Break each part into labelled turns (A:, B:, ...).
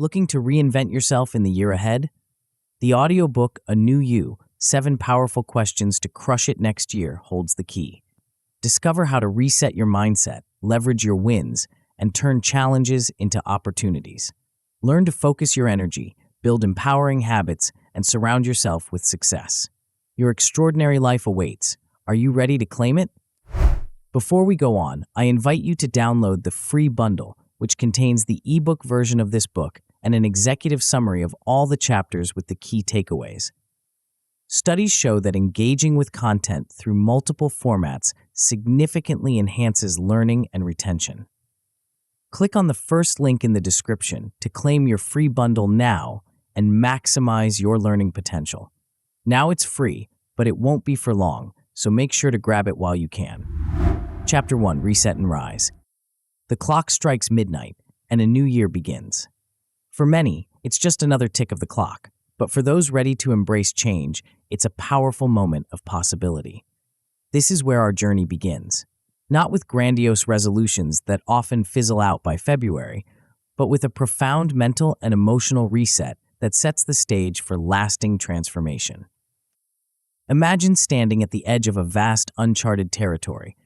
A: Looking to reinvent yourself in the year ahead? The audiobook A New You, 7 Powerful Questions to Crush It Next Year holds the key. Discover how to reset your mindset, leverage your wins, and turn challenges into opportunities. Learn to focus your energy, build empowering habits, and surround yourself with success. Your extraordinary life awaits. Are you ready to claim it? Before we go on, I invite you to download the free bundle, which contains the ebook version of this book and an executive summary of all the chapters with the key takeaways. Studies show that engaging with content through multiple formats significantly enhances learning and retention. Click on the first link in the description to claim your free bundle now and maximize your learning potential. Now it's free, but it won't be for long, so make sure to grab it while you can. Chapter 1, Reset and Rise. The clock strikes midnight, and a new year begins. For many, it's just another tick of the clock, but for those ready to embrace change, it's a powerful moment of possibility. This is where our journey begins, not with grandiose resolutions that often fizzle out by February, but with a profound mental and emotional reset that sets the stage for lasting transformation. Imagine standing at the edge of a vast, uncharted territory.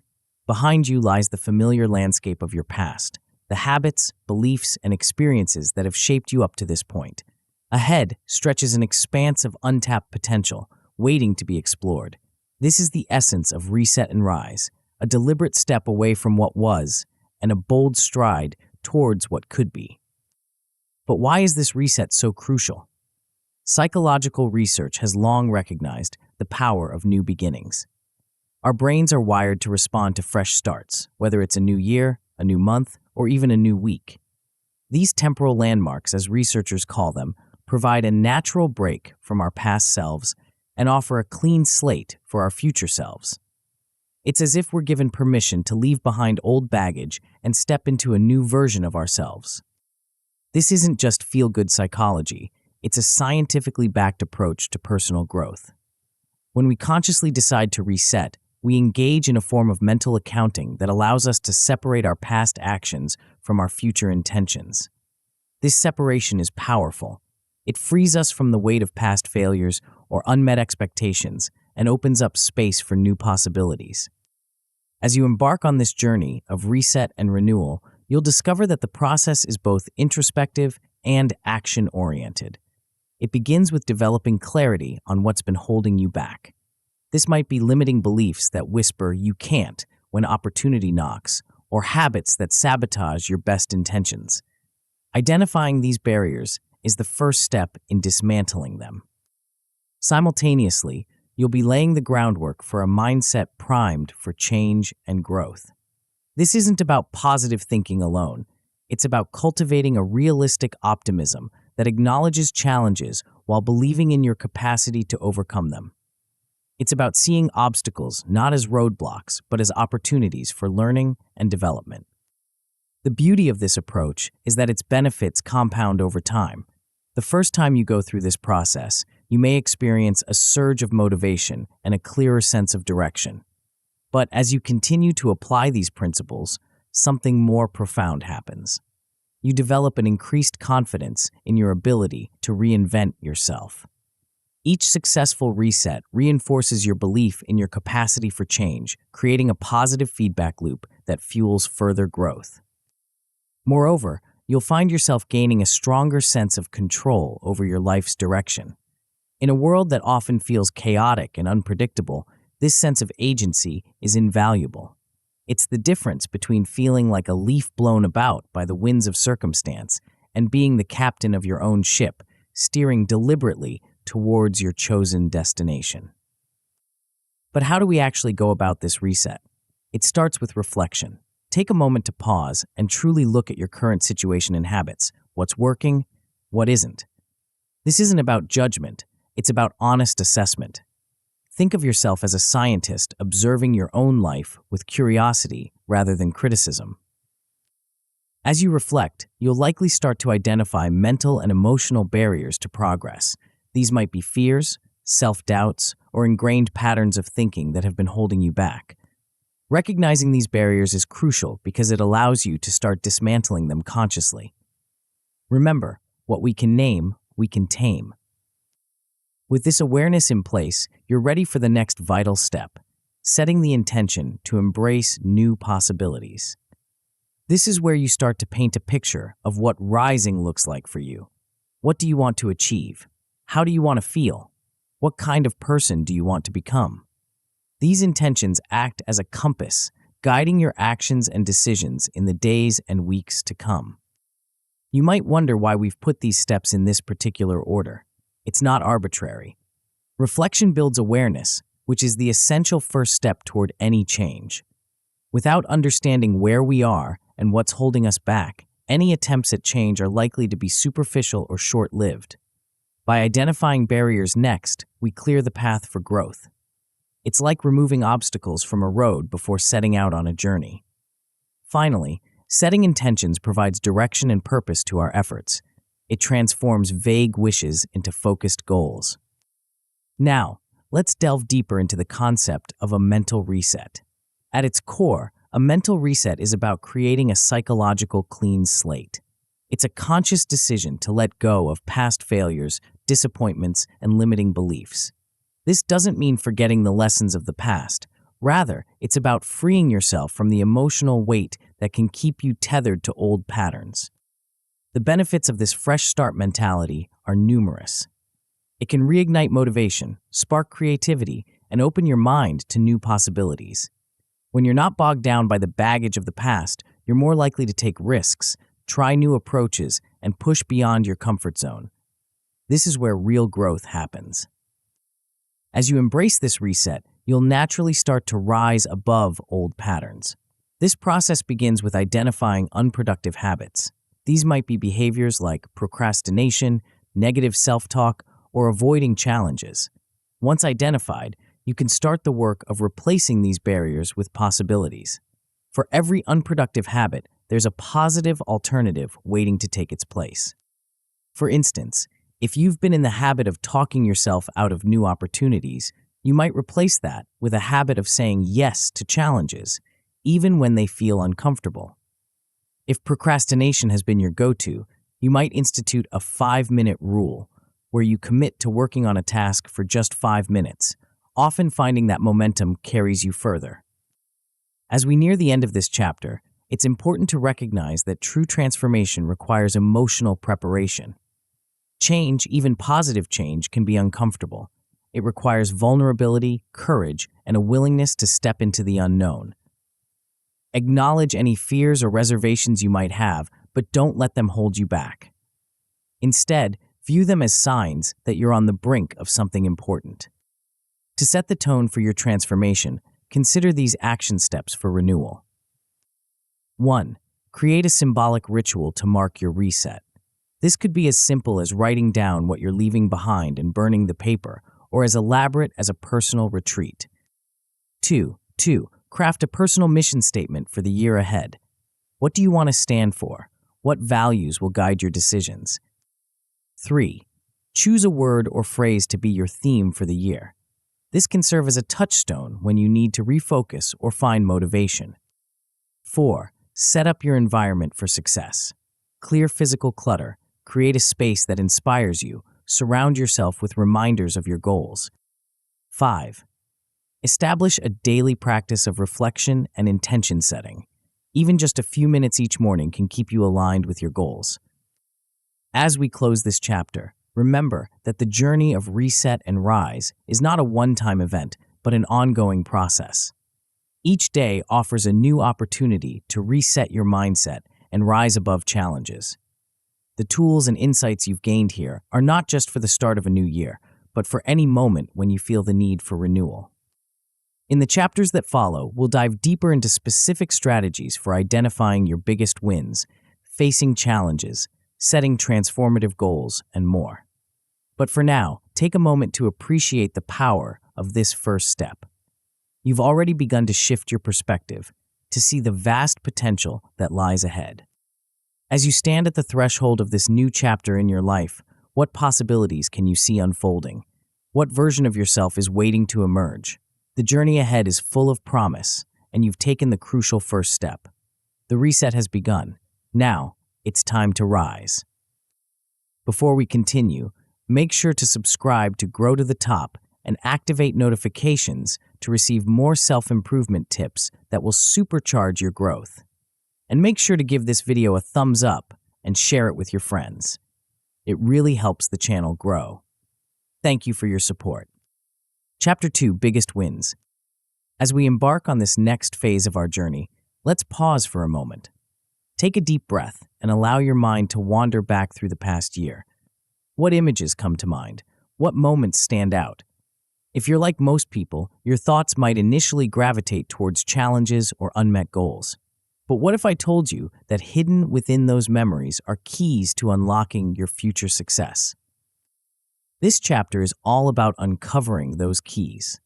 A: Behind you lies the familiar landscape of your past, the habits, beliefs, and experiences that have shaped you up to this point. Ahead stretches an expanse of untapped potential, waiting to be explored. This is the essence of Reset and Rise, a deliberate step away from what was, and a bold stride towards what could be. But why is this reset so crucial? Psychological research has long recognized the power of new beginnings. Our brains are wired to respond to fresh starts, whether it's a new year, a new month, or even a new week. These temporal landmarks, as researchers call them, provide a natural break from our past selves and offer a clean slate for our future selves. It's as if we're given permission to leave behind old baggage and step into a new version of ourselves. This isn't just feel-good psychology, it's a scientifically backed approach to personal growth. When we consciously decide to reset, we engage in a form of mental accounting that allows us to separate our past actions from our future intentions. This separation is powerful. It frees us from the weight of past failures or unmet expectations and opens up space for new possibilities. As you embark on this journey of reset and renewal, you'll discover that the process is both introspective and action-oriented. It begins with developing clarity on what's been holding you back. This might be limiting beliefs that whisper you can't when opportunity knocks, or habits that sabotage your best intentions. Identifying these barriers is the first step in dismantling them. Simultaneously, you'll be laying the groundwork for a mindset primed for change and growth. This isn't about positive thinking alone. It's about cultivating a realistic optimism that acknowledges challenges while believing in your capacity to overcome them. It's about seeing obstacles not as roadblocks, but as opportunities for learning and development. The beauty of this approach is that its benefits compound over time. The first time you go through this process, you may experience a surge of motivation and a clearer sense of direction. But as you continue to apply these principles, something more profound happens. You develop an increased confidence in your ability to reinvent yourself. Each successful reset reinforces your belief in your capacity for change, creating a positive feedback loop that fuels further growth. Moreover, you'll find yourself gaining a stronger sense of control over your life's direction. In a world that often feels chaotic and unpredictable, this sense of agency is invaluable. It's the difference between feeling like a leaf blown about by the winds of circumstance and being the captain of your own ship, steering deliberately towards your chosen destination. But how do we actually go about this reset? It starts with reflection. Take a moment to pause and truly look at your current situation and habits. What's working? What isn't? This isn't about judgment. It's about honest assessment. Think of yourself as a scientist observing your own life with curiosity rather than criticism. As you reflect, you'll likely start to identify mental and emotional barriers to progress. These might be fears, self-doubts, or ingrained patterns of thinking that have been holding you back. Recognizing these barriers is crucial because it allows you to start dismantling them consciously. Remember, What we can name, we can tame. With this awareness in place, you're ready for the next vital step, setting the intention to embrace new possibilities. This is where you start to paint a picture of what rising looks like for you. What do you want to achieve? How do you want to feel? What kind of person do you want to become? These intentions act as a compass, guiding your actions and decisions in the days and weeks to come. You might wonder why we've put these steps in this particular order. It's not arbitrary. Reflection builds awareness, which is the essential first step toward any change. Without understanding where we are and what's holding us back, any attempts at change are likely to be superficial or short-lived. By identifying barriers next, we clear the path for growth. It's like removing obstacles from a road before setting out on a journey. Finally, setting intentions provides direction and purpose to our efforts. It transforms vague wishes into focused goals. Now, let's delve deeper into the concept of a mental reset. At its core, a mental reset is about creating a psychological clean slate. It's a conscious decision to let go of past failures, disappointments, and limiting beliefs. This doesn't mean forgetting the lessons of the past. Rather, it's about freeing yourself from the emotional weight that can keep you tethered to old patterns. The benefits of this fresh start mentality are numerous. It can reignite motivation, spark creativity, and open your mind to new possibilities. When you're not bogged down by the baggage of the past, you're more likely to take risks, try new approaches, and push beyond your comfort zone. This is where real growth happens. As you embrace this reset, you'll naturally start to rise above old patterns. This process begins with identifying unproductive habits. These might be behaviors like procrastination, negative self-talk, or avoiding challenges. Once identified, you can start the work of replacing these barriers with possibilities. For every unproductive habit, there's a positive alternative waiting to take its place. For instance, if you've been in the habit of talking yourself out of new opportunities, you might replace that with a habit of saying yes to challenges, even when they feel uncomfortable. If procrastination has been your go-to, you might institute a 5-minute rule, where you commit to working on a task for just 5 minutes, often finding that momentum carries you further. As we near the end of this chapter, it's important to recognize that true transformation requires emotional preparation. Change, even positive change, can be uncomfortable. It requires vulnerability, courage, and a willingness to step into the unknown. Acknowledge any fears or reservations you might have, but don't let them hold you back. Instead, view them as signs that you're on the brink of something important. To set the tone for your transformation, consider these action steps for renewal. 1. Create a symbolic ritual to mark your reset. This could be as simple as writing down what you're leaving behind and burning the paper, or as elaborate as a personal retreat. 2. Craft a personal mission statement for the year ahead. What do you want to stand for? What values will guide your decisions? 3. Choose a word or phrase to be your theme for the year. This can serve as a touchstone when you need to refocus or find motivation. 4. Set up your environment for success. Clear physical clutter. Create a space that inspires you. Surround yourself with reminders of your goals. 5. Establish a daily practice of reflection and intention setting. Even just a few minutes each morning can keep you aligned with your goals. As we close this chapter, remember that the journey of reset and rise is not a one-time event, but an ongoing process. Each day offers a new opportunity to reset your mindset and rise above challenges. The tools and insights you've gained here are not just for the start of a new year, but for any moment when you feel the need for renewal. In the chapters that follow, we'll dive deeper into specific strategies for identifying your biggest wins, facing challenges, setting transformative goals, and more. But for now, take a moment to appreciate the power of this first step. You've already begun to shift your perspective, to see the vast potential that lies ahead. As you stand at the threshold of this new chapter in your life, what possibilities can you see unfolding? What version of yourself is waiting to emerge? The journey ahead is full of promise, and you've taken the crucial first step. The reset has begun. Now, it's time to rise. Before we continue, make sure to subscribe to Grow to the Top and activate notifications to receive more self-improvement tips that will supercharge your growth. And make sure to give this video a thumbs up and share it with your friends. It really helps the channel grow. Thank you for your support. Chapter 2, Biggest Wins. As we embark on this next phase of our journey, let's pause for a moment. Take a deep breath and allow your mind to wander back through the past year. What images come to mind? What moments stand out? If you're like most people, your thoughts might initially gravitate towards challenges or unmet goals. But what if I told you that hidden within those memories are keys to unlocking your future success? This chapter is all about uncovering those keys.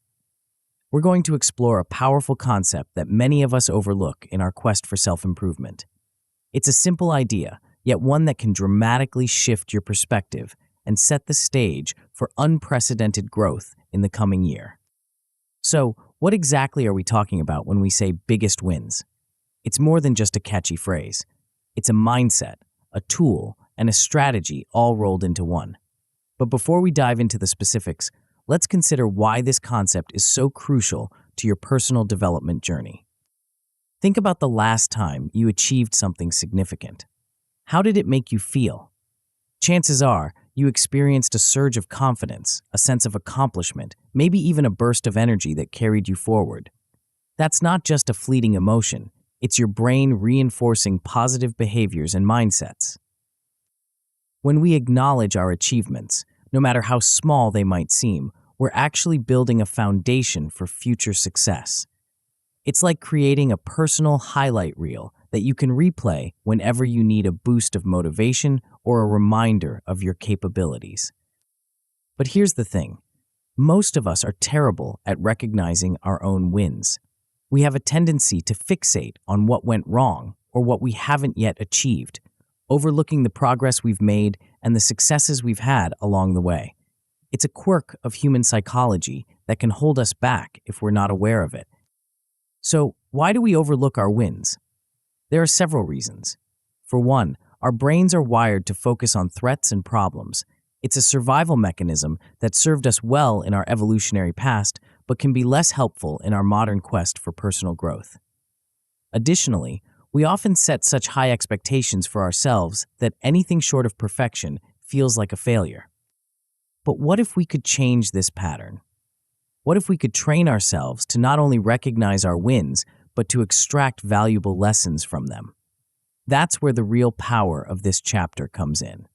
A: We're going to explore a powerful concept that many of us overlook in our quest for self-improvement. It's a simple idea, yet one that can dramatically shift your perspective and set the stage for unprecedented growth in the coming year. So, what exactly are we talking about when we say biggest wins? It's more than just a catchy phrase. It's a mindset, a tool, and a strategy all rolled into one. But before we dive into the specifics, let's consider why this concept is so crucial to your personal development journey. Think about the last time you achieved something significant. How did it make you feel? Chances are you experienced a surge of confidence, a sense of accomplishment, maybe even a burst of energy that carried you forward. That's not just a fleeting emotion. It's your brain reinforcing positive behaviors and mindsets. When we acknowledge our achievements, no matter how small they might seem, we're actually building a foundation for future success. It's like creating a personal highlight reel that you can replay whenever you need a boost of motivation or a reminder of your capabilities. But here's the thing. Most of us are terrible at recognizing our own wins. We have a tendency to fixate on what went wrong or what we haven't yet achieved, overlooking the progress we've made and the successes we've had along the way. It's a quirk of human psychology that can hold us back if we're not aware of it. So, why do we overlook our wins? There are several reasons. For one, our brains are wired to focus on threats and problems. It's a survival mechanism that served us well in our evolutionary past, but can be less helpful in our modern quest for personal growth. Additionally, we often set such high expectations for ourselves that anything short of perfection feels like a failure. But what if we could change this pattern? What if we could train ourselves to not only recognize our wins, but to extract valuable lessons from them? That's where the real power of this chapter comes in.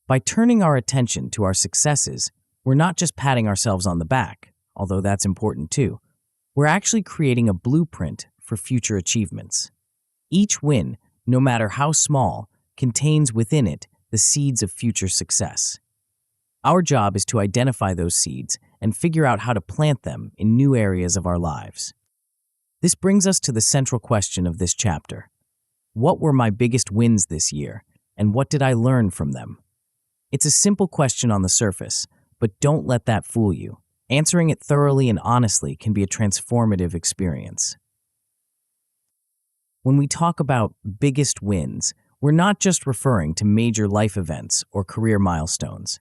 A: By turning our attention to our successes, we're not just patting ourselves on the back, although that's important too. We're actually creating a blueprint for future achievements. Each win, no matter how small, contains within it the seeds of future success. Our job is to identify those seeds and figure out how to plant them in new areas of our lives. This brings us to the central question of this chapter. What were my biggest wins this year, and what did I learn from them? It's a simple question on the surface, but don't let that fool you. Answering it thoroughly and honestly can be a transformative experience. When we talk about biggest wins, we're not just referring to major life events or career milestones.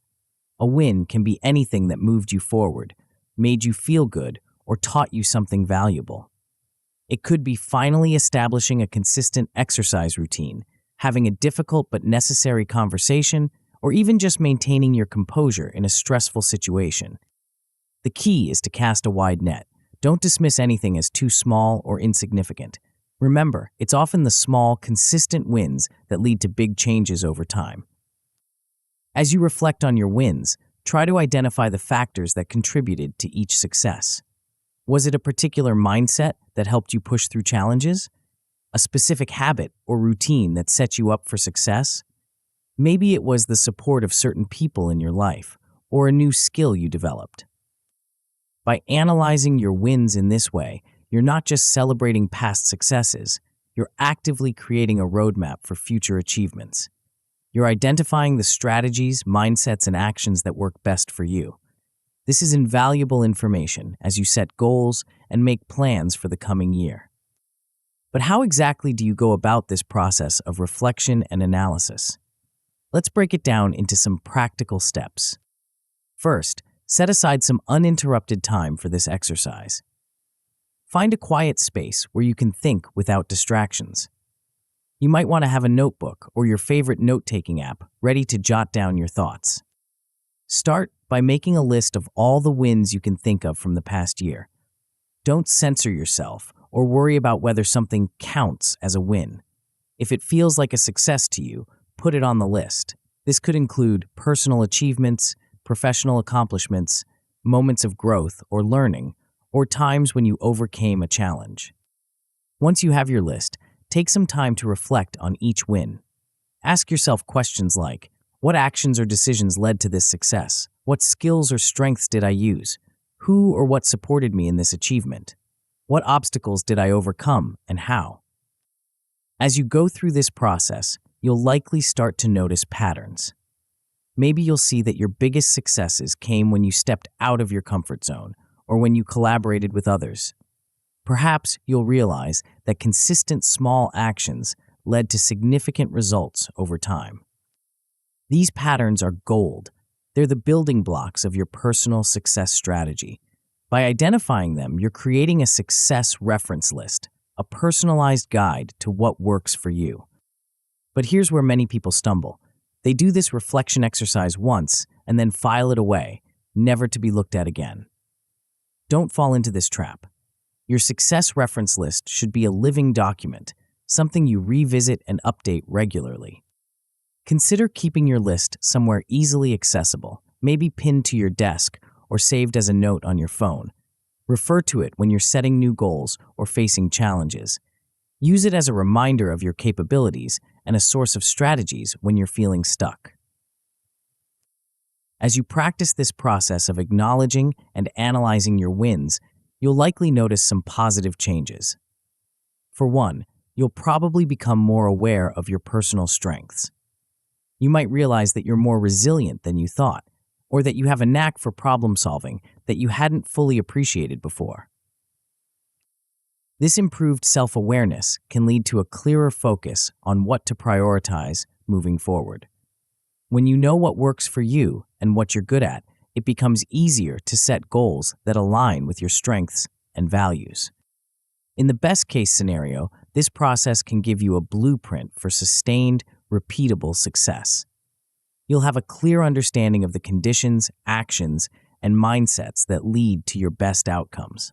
A: A win can be anything that moved you forward, made you feel good, or taught you something valuable. It could be finally establishing a consistent exercise routine, having a difficult but necessary conversation, or even just maintaining your composure in a stressful situation. The key is to cast a wide net. Don't dismiss anything as too small or insignificant. Remember, it's often the small, consistent wins that lead to big changes over time. As you reflect on your wins, try to identify the factors that contributed to each success. Was it a particular mindset that helped you push through challenges? A specific habit or routine that set you up for success? Maybe it was the support of certain people in your life, or a new skill you developed. By analyzing your wins in this way, you're not just celebrating past successes, you're actively creating a roadmap for future achievements. You're identifying the strategies, mindsets, and actions that work best for you. This is invaluable information as you set goals and make plans for the coming year. But how exactly do you go about this process of reflection and analysis? Let's break it down into some practical steps. First, set aside some uninterrupted time for this exercise. Find a quiet space where you can think without distractions. You might want to have a notebook or your favorite note-taking app ready to jot down your thoughts. Start by making a list of all the wins you can think of from the past year. Don't censor yourself or worry about whether something counts as a win. If it feels like a success to you, put it on the list. This could include personal achievements, professional accomplishments, moments of growth or learning, or times when you overcame a challenge. Once you have your list, take some time to reflect on each win. Ask yourself questions like, what actions or decisions led to this success? What skills or strengths did I use? Who or what supported me in this achievement? What obstacles did I overcome and how? As you go through this process, you'll likely start to notice patterns. Maybe you'll see that your biggest successes came when you stepped out of your comfort zone or when you collaborated with others. Perhaps you'll realize that consistent small actions led to significant results over time. These patterns are gold. They're the building blocks of your personal success strategy. By identifying them, you're creating a success reference list, a personalized guide to what works for you. But here's where many people stumble. They do this reflection exercise once and then file it away, never to be looked at again. Don't fall into this trap. Your success reference list should be a living document, something you revisit and update regularly. Consider keeping your list somewhere easily accessible, maybe pinned to your desk or saved as a note on your phone. Refer to it when you're setting new goals or facing challenges. Use it as a reminder of your capabilities and a source of strategies when you're feeling stuck. As you practice this process of acknowledging and analyzing your wins, you'll likely notice some positive changes. For one, you'll probably become more aware of your personal strengths. You might realize that you're more resilient than you thought, or that you have a knack for problem solving that you hadn't fully appreciated before. This improved self-awareness can lead to a clearer focus on what to prioritize moving forward. When you know what works for you and what you're good at, it becomes easier to set goals that align with your strengths and values. In the best-case scenario, this process can give you a blueprint for sustained, repeatable success. You'll have a clear understanding of the conditions, actions, and mindsets that lead to your best outcomes.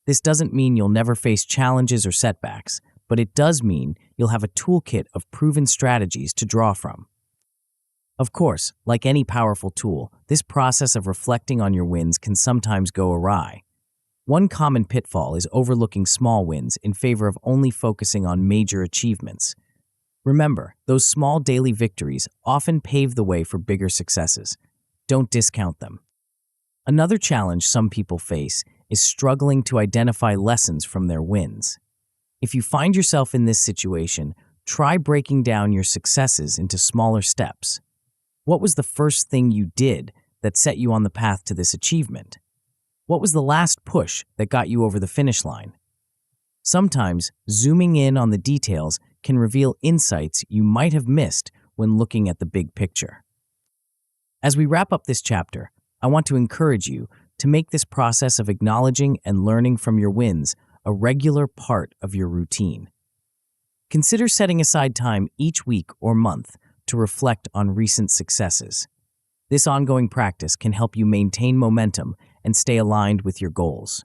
A: This doesn't mean you'll never face challenges or setbacks, but it does mean you'll have a toolkit of proven strategies to draw from. Of course, like any powerful tool, this process of reflecting on your wins can sometimes go awry. One common pitfall is overlooking small wins in favor of only focusing on major achievements. Remember, those small daily victories often pave the way for bigger successes. Don't discount them. Another challenge some people face is struggling to identify lessons from their wins. If you find yourself in this situation, try breaking down your successes into smaller steps. What was the first thing you did that set you on the path to this achievement? What was the last push that got you over the finish line? Sometimes, zooming in on the details can reveal insights you might have missed when looking at the big picture. As we wrap up this chapter, I want to encourage you to make this process of acknowledging and learning from your wins a regular part of your routine. Consider setting aside time each week or month to reflect on recent successes. This ongoing practice can help you maintain momentum and stay aligned with your goals.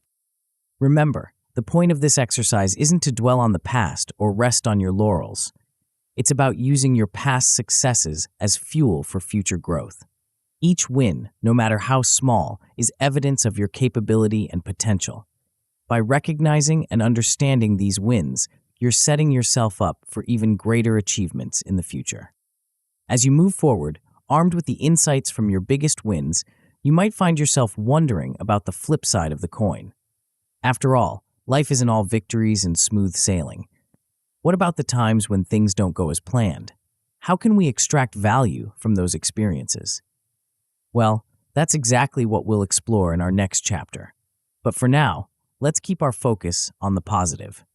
A: Remember, the point of this exercise isn't to dwell on the past or rest on your laurels. It's about using your past successes as fuel for future growth. Each win, no matter how small, is evidence of your capability and potential. By recognizing and understanding these wins, you're setting yourself up for even greater achievements in the future. As you move forward, armed with the insights from your biggest wins, you might find yourself wondering about the flip side of the coin. After all, life isn't all victories and smooth sailing. What about the times when things don't go as planned? How can we extract value from those experiences? Well, that's exactly what we'll explore in our next chapter. But for now, let's keep our focus on the positive.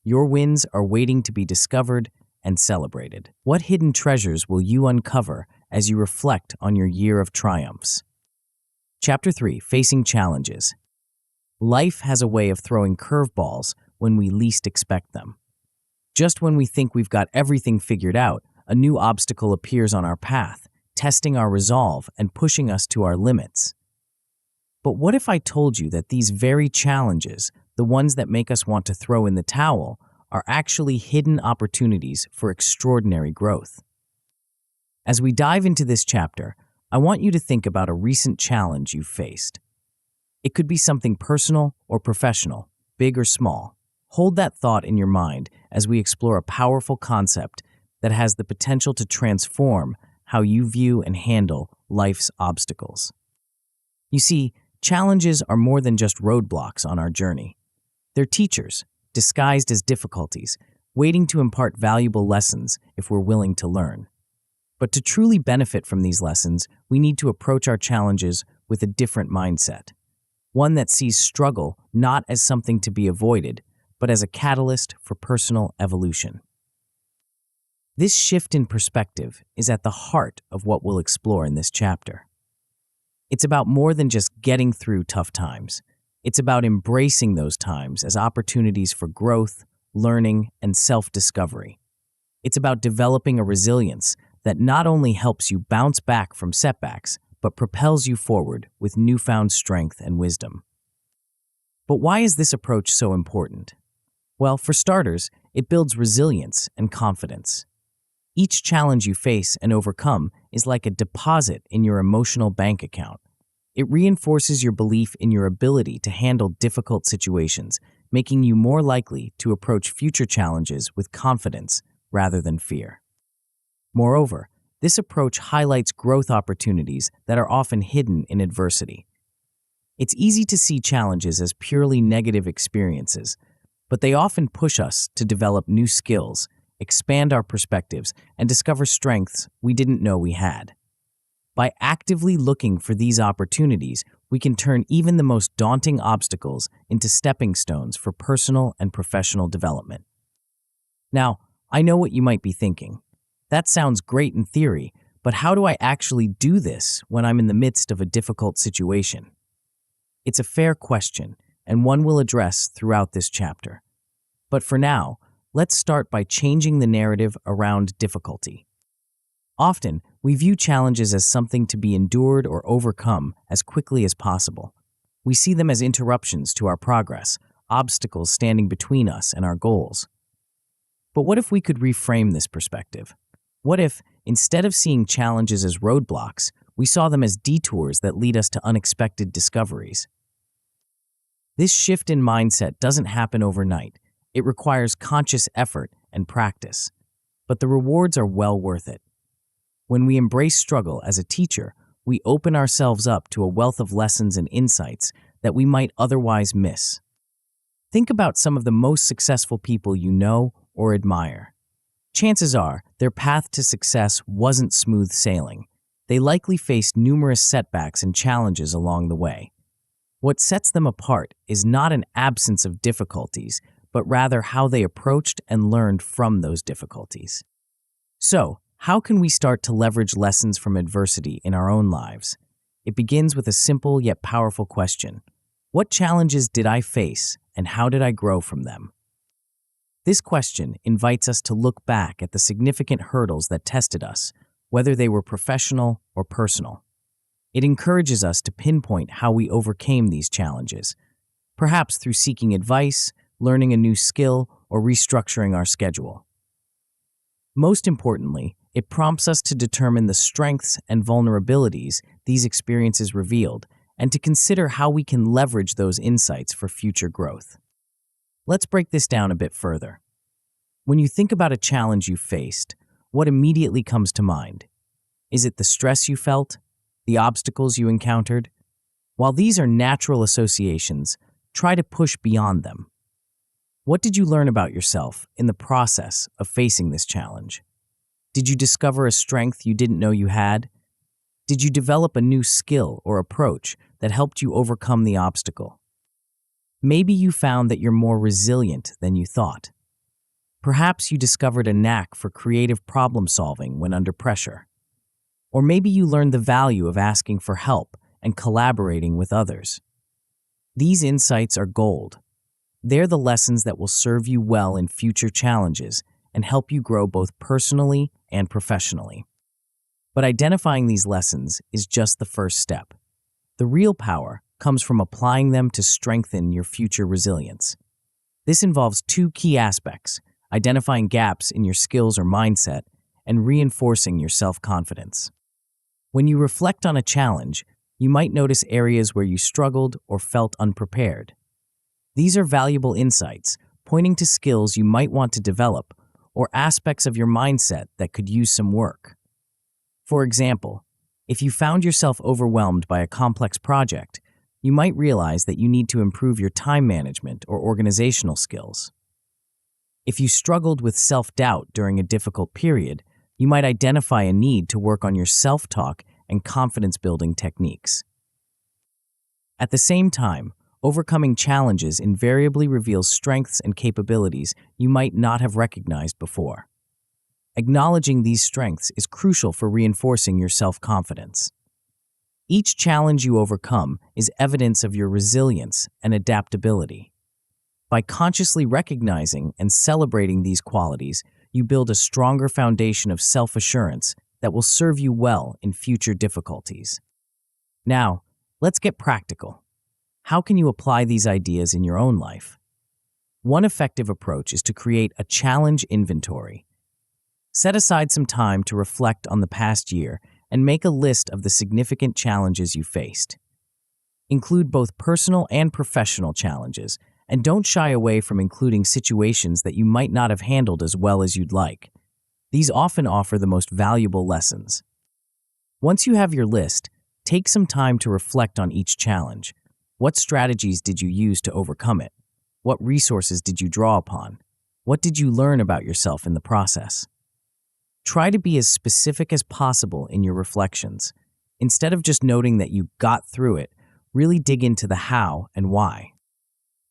A: Your wins are waiting to be discovered, and celebrated. What hidden treasures will you uncover as you reflect on your year of triumphs? Chapter 3: Facing Challenges. Life has a way of throwing curveballs when we least expect them. Just when we think we've got everything figured out, a new obstacle appears on our path, testing our resolve and pushing us to our limits. But what if I told you that these very challenges, the ones that make us want to throw in the towel, are actually hidden opportunities for extraordinary growth? As we dive into this chapter, I want you to think about a recent challenge you've faced. It could be something personal or professional, big or small. Hold that thought in your mind as we explore a powerful concept that has the potential to transform how you view and handle life's obstacles. You see, challenges are more than just roadblocks on our journey. They're teachers, disguised as difficulties, waiting to impart valuable lessons if we're willing to learn. But to truly benefit from these lessons, we need to approach our challenges with a different mindset. One that sees struggle not as something to be avoided, but as a catalyst for personal evolution. This shift in perspective is at the heart of what we'll explore in this chapter. It's about more than just getting through tough times. It's about embracing those times as opportunities for growth, learning, and self-discovery. It's about developing a resilience that not only helps you bounce back from setbacks, but propels you forward with newfound strength and wisdom. But why is this approach so important? Well, for starters, it builds resilience and confidence. Each challenge you face and overcome is like a deposit in your emotional bank account. It reinforces your belief in your ability to handle difficult situations, making you more likely to approach future challenges with confidence rather than fear. Moreover, this approach highlights growth opportunities that are often hidden in adversity. It's easy to see challenges as purely negative experiences, but they often push us to develop new skills, expand our perspectives, and discover strengths we didn't know we had. By actively looking for these opportunities, we can turn even the most daunting obstacles into stepping stones for personal and professional development. Now, I know what you might be thinking. That sounds great in theory, but how do I actually do this when I'm in the midst of a difficult situation? It's a fair question, and one we'll address throughout this chapter. But for now, let's start by changing the narrative around difficulty. Often, we view challenges as something to be endured or overcome as quickly as possible. We see them as interruptions to our progress, obstacles standing between us and our goals. But what if we could reframe this perspective? What if, instead of seeing challenges as roadblocks, we saw them as detours that lead us to unexpected discoveries? This shift in mindset doesn't happen overnight. It requires conscious effort and practice, but the rewards are well worth it. When we embrace struggle as a teacher, we open ourselves up to a wealth of lessons and insights that we might otherwise miss. Think about some of the most successful people you know or admire. Chances are their path to success wasn't smooth sailing. They likely faced numerous setbacks and challenges along the way. What sets them apart is not an absence of difficulties, but rather how they approached and learned from those difficulties. So, how can we start to leverage lessons from adversity in our own lives? It begins with a simple yet powerful question. What challenges did I face, and how did I grow from them? This question invites us to look back at the significant hurdles that tested us, whether they were professional or personal. It encourages us to pinpoint how we overcame these challenges, perhaps through seeking advice, learning a new skill, or restructuring our schedule. Most importantly, it prompts us to determine the strengths and vulnerabilities these experiences revealed, and to consider how we can leverage those insights for future growth. Let's break this down a bit further. When you think about a challenge you faced, what immediately comes to mind? Is it the stress you felt? The obstacles you encountered? While these are natural associations, try to push beyond them. What did you learn about yourself in the process of facing this challenge? Did you discover a strength you didn't know you had? Did you develop a new skill or approach that helped you overcome the obstacle? Maybe you found that you're more resilient than you thought. Perhaps you discovered a knack for creative problem solving when under pressure. Or maybe you learned the value of asking for help and collaborating with others. These insights are gold. They're the lessons that will serve you well in future challenges and help you grow both personally and professionally. But identifying these lessons is just the first step. The real power comes from applying them to strengthen your future resilience. This involves two key aspects: identifying gaps in your skills or mindset and reinforcing your self-confidence. When you reflect on a challenge, you might notice areas where you struggled or felt unprepared. These are valuable insights, pointing to skills you might want to develop or aspects of your mindset that could use some work. For example, if you found yourself overwhelmed by a complex project, you might realize that you need to improve your time management or organizational skills. If you struggled with self-doubt during a difficult period, you might identify a need to work on your self-talk and confidence-building techniques. At the same time, overcoming challenges invariably reveals strengths and capabilities you might not have recognized before. Acknowledging these strengths is crucial for reinforcing your self-confidence. Each challenge you overcome is evidence of your resilience and adaptability. By consciously recognizing and celebrating these qualities, you build a stronger foundation of self-assurance that will serve you well in future difficulties. Now, let's get practical. How can you apply these ideas in your own life? One effective approach is to create a challenge inventory. Set aside some time to reflect on the past year and make a list of the significant challenges you faced. Include both personal and professional challenges, and don't shy away from including situations that you might not have handled as well as you'd like. These often offer the most valuable lessons. Once you have your list, take some time to reflect on each challenge. What strategies did you use to overcome it? What resources did you draw upon? What did you learn about yourself in the process? Try to be as specific as possible in your reflections. Instead of just noting that you got through it, really dig into the how and why.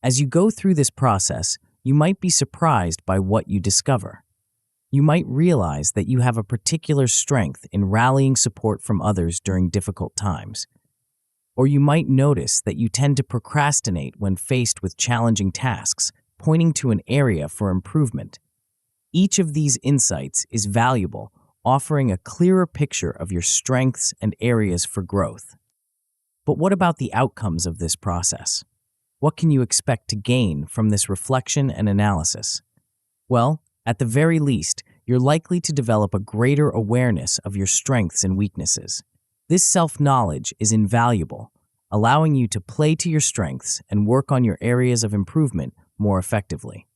A: As you go through this process, you might be surprised by what you discover. You might realize that you have a particular strength in rallying support from others during difficult times. Or you might notice that you tend to procrastinate when faced with challenging tasks, pointing to an area for improvement. Each of these insights is valuable, offering a clearer picture of your strengths and areas for growth. But what about the outcomes of this process? What can you expect to gain from this reflection and analysis? Well, at the very least, you're likely to develop a greater awareness of your strengths and weaknesses. This self-knowledge is invaluable, allowing you to play to your strengths and work on your areas of improvement more effectively.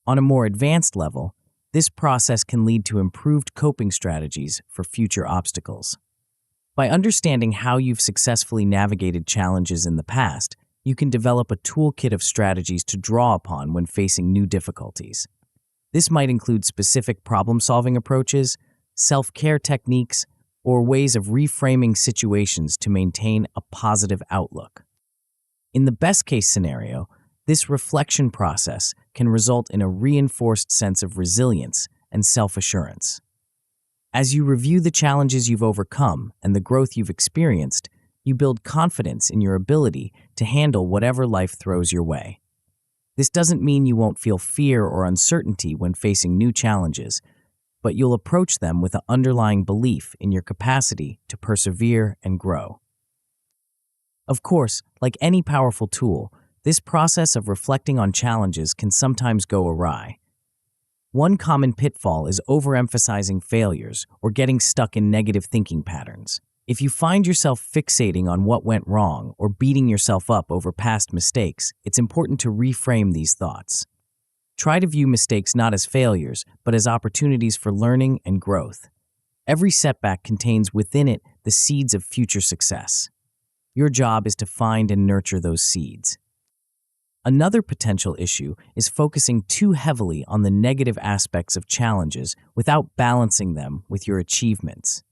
A: On a more advanced level, this process can lead to improved coping strategies for future obstacles. By understanding how you've successfully navigated challenges in the past, you can develop a toolkit of strategies to draw upon when facing new difficulties. This might include specific problem-solving approaches, self-care techniques, or ways of reframing situations to maintain a positive outlook. In the best-case scenario, this reflection process can result in a reinforced sense of resilience and self-assurance. As you review the challenges you've overcome and the growth you've experienced, you build confidence in your ability to handle whatever life throws your way. This doesn't mean you won't feel fear or uncertainty when facing new challenges, but you'll approach them with an underlying belief in your capacity to persevere and grow. Of course, like any powerful tool, this process of reflecting on challenges can sometimes go awry. One common pitfall is overemphasizing failures or getting stuck in negative thinking patterns. If you find yourself fixating on what went wrong or beating yourself up over past mistakes, it's important to reframe these thoughts. Try to view mistakes not as failures, but as opportunities for learning and growth. Every setback contains within it the seeds of future success. Your job is to find and nurture those seeds. Another potential issue is focusing too heavily on the negative aspects of challenges without balancing them with your achievements.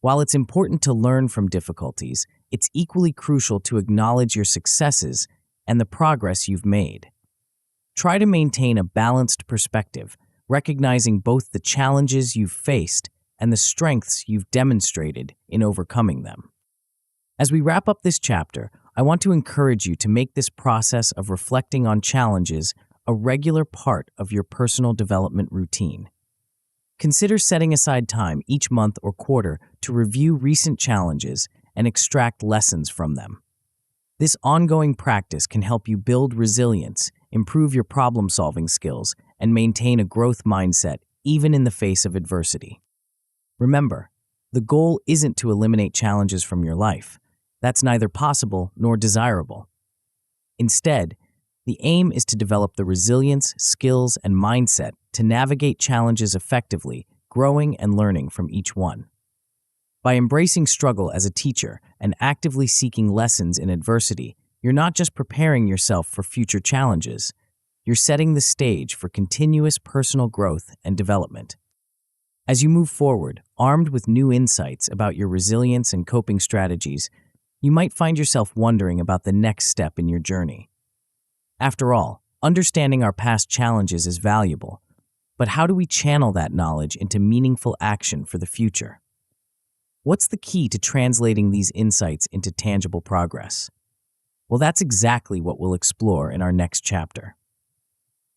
A: While it's important to learn from difficulties, it's equally crucial to acknowledge your successes and the progress you've made. Try to maintain a balanced perspective, recognizing both the challenges you've faced and the strengths you've demonstrated in overcoming them. As we wrap up this chapter, I want to encourage you to make this process of reflecting on challenges a regular part of your personal development routine. Consider setting aside time each month or quarter to review recent challenges and extract lessons from them. This ongoing practice can help you build resilience, improve your problem-solving skills, and maintain a growth mindset even in the face of adversity. Remember, the goal isn't to eliminate challenges from your life. That's neither possible nor desirable. Instead, the aim is to develop the resilience, skills, and mindset to navigate challenges effectively, growing and learning from each one. By embracing struggle as a teacher and actively seeking lessons in adversity, you're not just preparing yourself for future challenges, you're setting the stage for continuous personal growth and development. As you move forward, armed with new insights about your resilience and coping strategies, you might find yourself wondering about the next step in your journey. After all, understanding our past challenges is valuable, but how do we channel that knowledge into meaningful action for the future? What's the key to translating these insights into tangible progress? Well, that's exactly what we'll explore in our next chapter.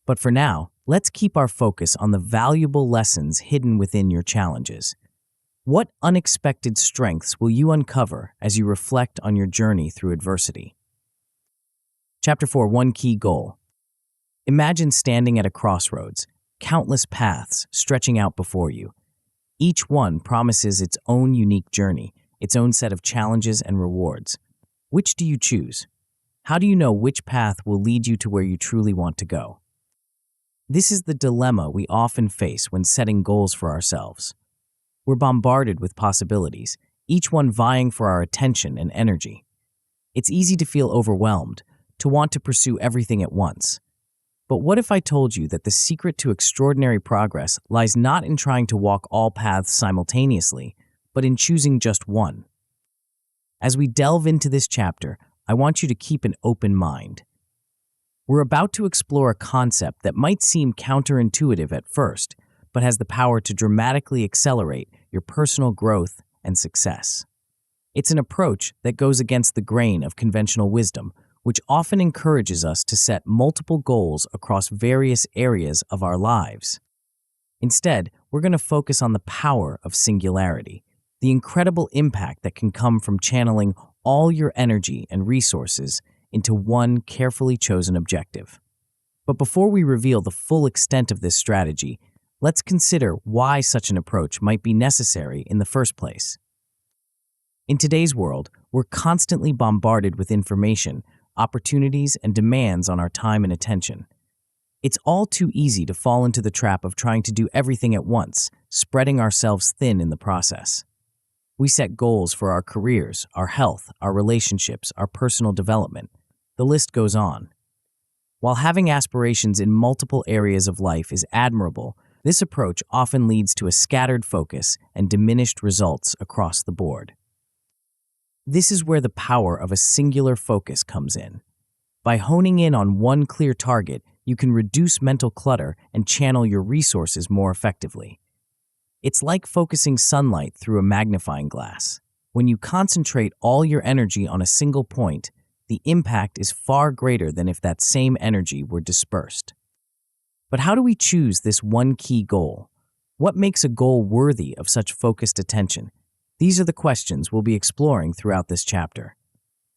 A: But for now, let's keep our focus on the valuable lessons hidden within your challenges. What unexpected strengths will you uncover as you reflect on your journey through adversity? Chapter 4, One Key Goal. Imagine standing at a crossroads, countless paths stretching out before you. Each one promises its own unique journey, its own set of challenges and rewards. Which do you choose? How do you know which path will lead you to where you truly want to go? This is the dilemma we often face when setting goals for ourselves. We're bombarded with possibilities, each one vying for our attention and energy. It's easy to feel overwhelmed, to want to pursue everything at once. But what if I told you that the secret to extraordinary progress lies not in trying to walk all paths simultaneously, but in choosing just one? As we delve into this chapter, I want you to keep an open mind. We're about to explore a concept that might seem counterintuitive at first, but has the power to dramatically accelerate your personal growth and success. It's an approach that goes against the grain of conventional wisdom, which often encourages us to set multiple goals across various areas of our lives. Instead, we're going to focus on the power of singularity, the incredible impact that can come from channeling all your energy and resources into one carefully chosen objective. But before we reveal the full extent of this strategy, let's consider why such an approach might be necessary in the first place. In today's world, we're constantly bombarded with information, opportunities, and demands on our time and attention. It's all too easy to fall into the trap of trying to do everything at once, spreading ourselves thin in the process. We set goals for our careers, our health, our relationships, our personal development. The list goes on. While having aspirations in multiple areas of life is admirable, this approach often leads to a scattered focus and diminished results across the board. This is where the power of a singular focus comes in. By honing in on one clear target, you can reduce mental clutter and channel your resources more effectively. It's like focusing sunlight through a magnifying glass. When you concentrate all your energy on a single point, the impact is far greater than if that same energy were dispersed. But how do we choose this one key goal? What makes a goal worthy of such focused attention? These are the questions we'll be exploring throughout this chapter.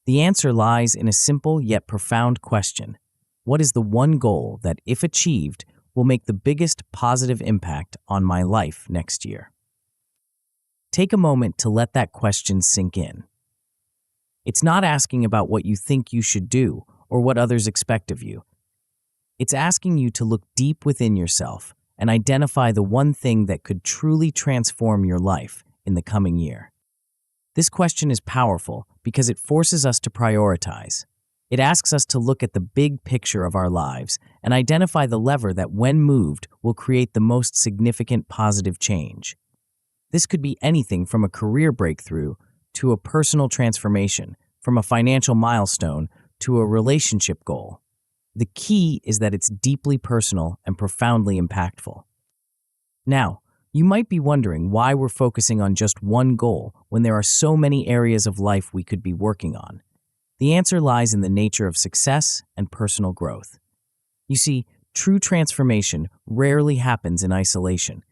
A: The answer lies in a simple yet profound question. What is the one goal that, if achieved, will make the biggest positive impact on my life next year? Take a moment to let that question sink in. It's not asking about what you think you should do or what others expect of you. It's asking you to look deep within yourself and identify the one thing that could truly transform your life in the coming year. This question is powerful because it forces us to prioritize. It asks us to look at the big picture of our lives and identify the lever that, when moved, will create the most significant positive change. This could be anything from a career breakthrough to a personal transformation, from a financial milestone to a relationship goal. The key is that it's deeply personal and profoundly impactful. Now, you might be wondering why we're focusing on just one goal when there are so many areas of life we could be working on. The answer lies in the nature of success and personal growth. You see, true transformation rarely happens in isolation.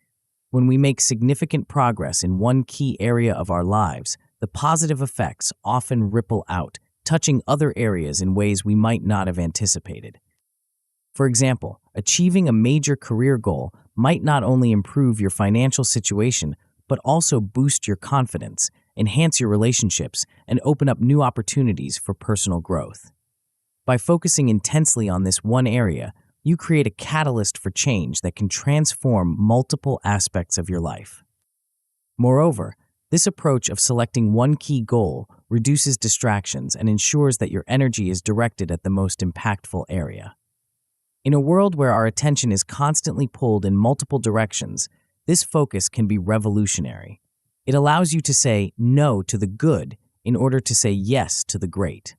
A: When we make significant progress in one key area of our lives, the positive effects often ripple out, touching other areas in ways we might not have anticipated. For example, achieving a major career goal might not only improve your financial situation, but also boost your confidence, enhance your relationships, and open up new opportunities for personal growth. By focusing intensely on this one area, you create a catalyst for change that can transform multiple aspects of your life. Moreover, this approach of selecting one key goal reduces distractions and ensures that your energy is directed at the most impactful area. In a world where our attention is constantly pulled in multiple directions, this focus can be revolutionary. It allows you to say no to the good in order to say yes to the great.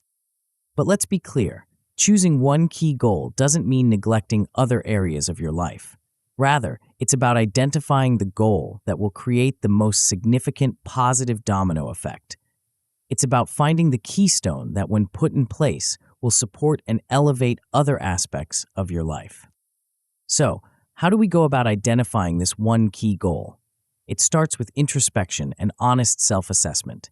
A: But let's be clear, choosing one key goal doesn't mean neglecting other areas of your life. Rather, it's about identifying the goal that will create the most significant positive domino effect. It's about finding the keystone that, when put in place, will support and elevate other aspects of your life. So, how do we go about identifying this one key goal? It starts with introspection and honest self-assessment.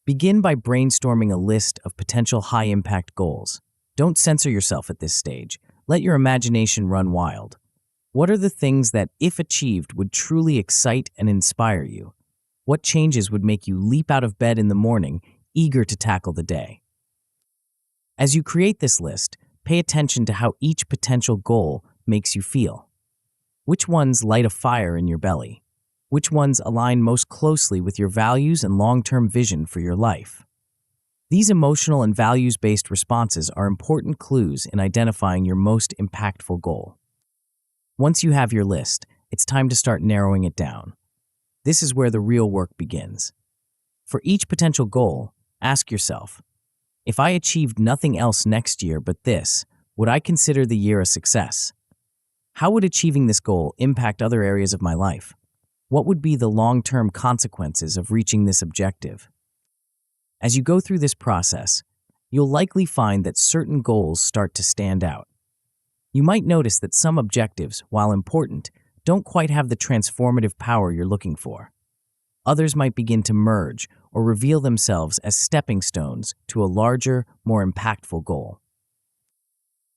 A: Begin by brainstorming a list of potential high-impact goals. Don't censor yourself at this stage. Let your imagination run wild. What are the things that, if achieved, would truly excite and inspire you? What changes would make you leap out of bed in the morning, eager to tackle the day? As you create this list, pay attention to how each potential goal makes you feel. Which ones light a fire in your belly? Which ones align most closely with your values and long-term vision for your life? These emotional and values-based responses are important clues in identifying your most impactful goal. Once you have your list, it's time to start narrowing it down. This is where the real work begins. For each potential goal, ask yourself, if I achieved nothing else next year but this, would I consider the year a success? How would achieving this goal impact other areas of my life? What would be the long-term consequences of reaching this objective? As you go through this process, you'll likely find that certain goals start to stand out. You might notice that some objectives, while important, don't quite have the transformative power you're looking for. Others might begin to merge or reveal themselves as stepping stones to a larger, more impactful goal.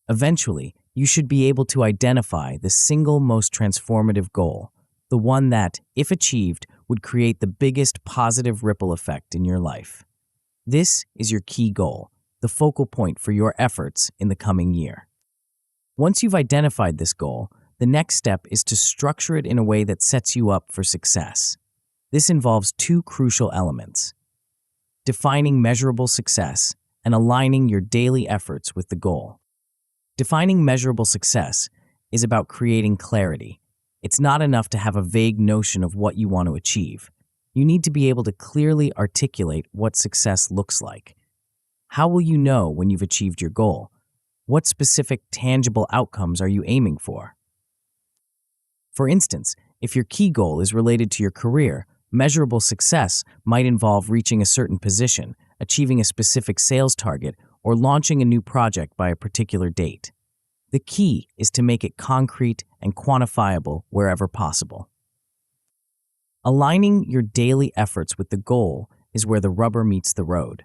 A: Eventually, you should be able to identify the single most transformative goal, the one that, if achieved, would create the biggest positive ripple effect in your life. This is your key goal, the focal point for your efforts in the coming year. Once you've identified this goal, the next step is to structure it in a way that sets you up for success. This involves two crucial elements: defining measurable success and aligning your daily efforts with the goal. Defining measurable success is about creating clarity. It's not enough to have a vague notion of what you want to achieve. You need to be able to clearly articulate what success looks like. How will you know when you've achieved your goal? What specific, tangible outcomes are you aiming for? For instance, if your key goal is related to your career, measurable success might involve reaching a certain position, achieving a specific sales target, or launching a new project by a particular date. The key is to make it concrete and quantifiable wherever possible. Aligning your daily efforts with the goal is where the rubber meets the road.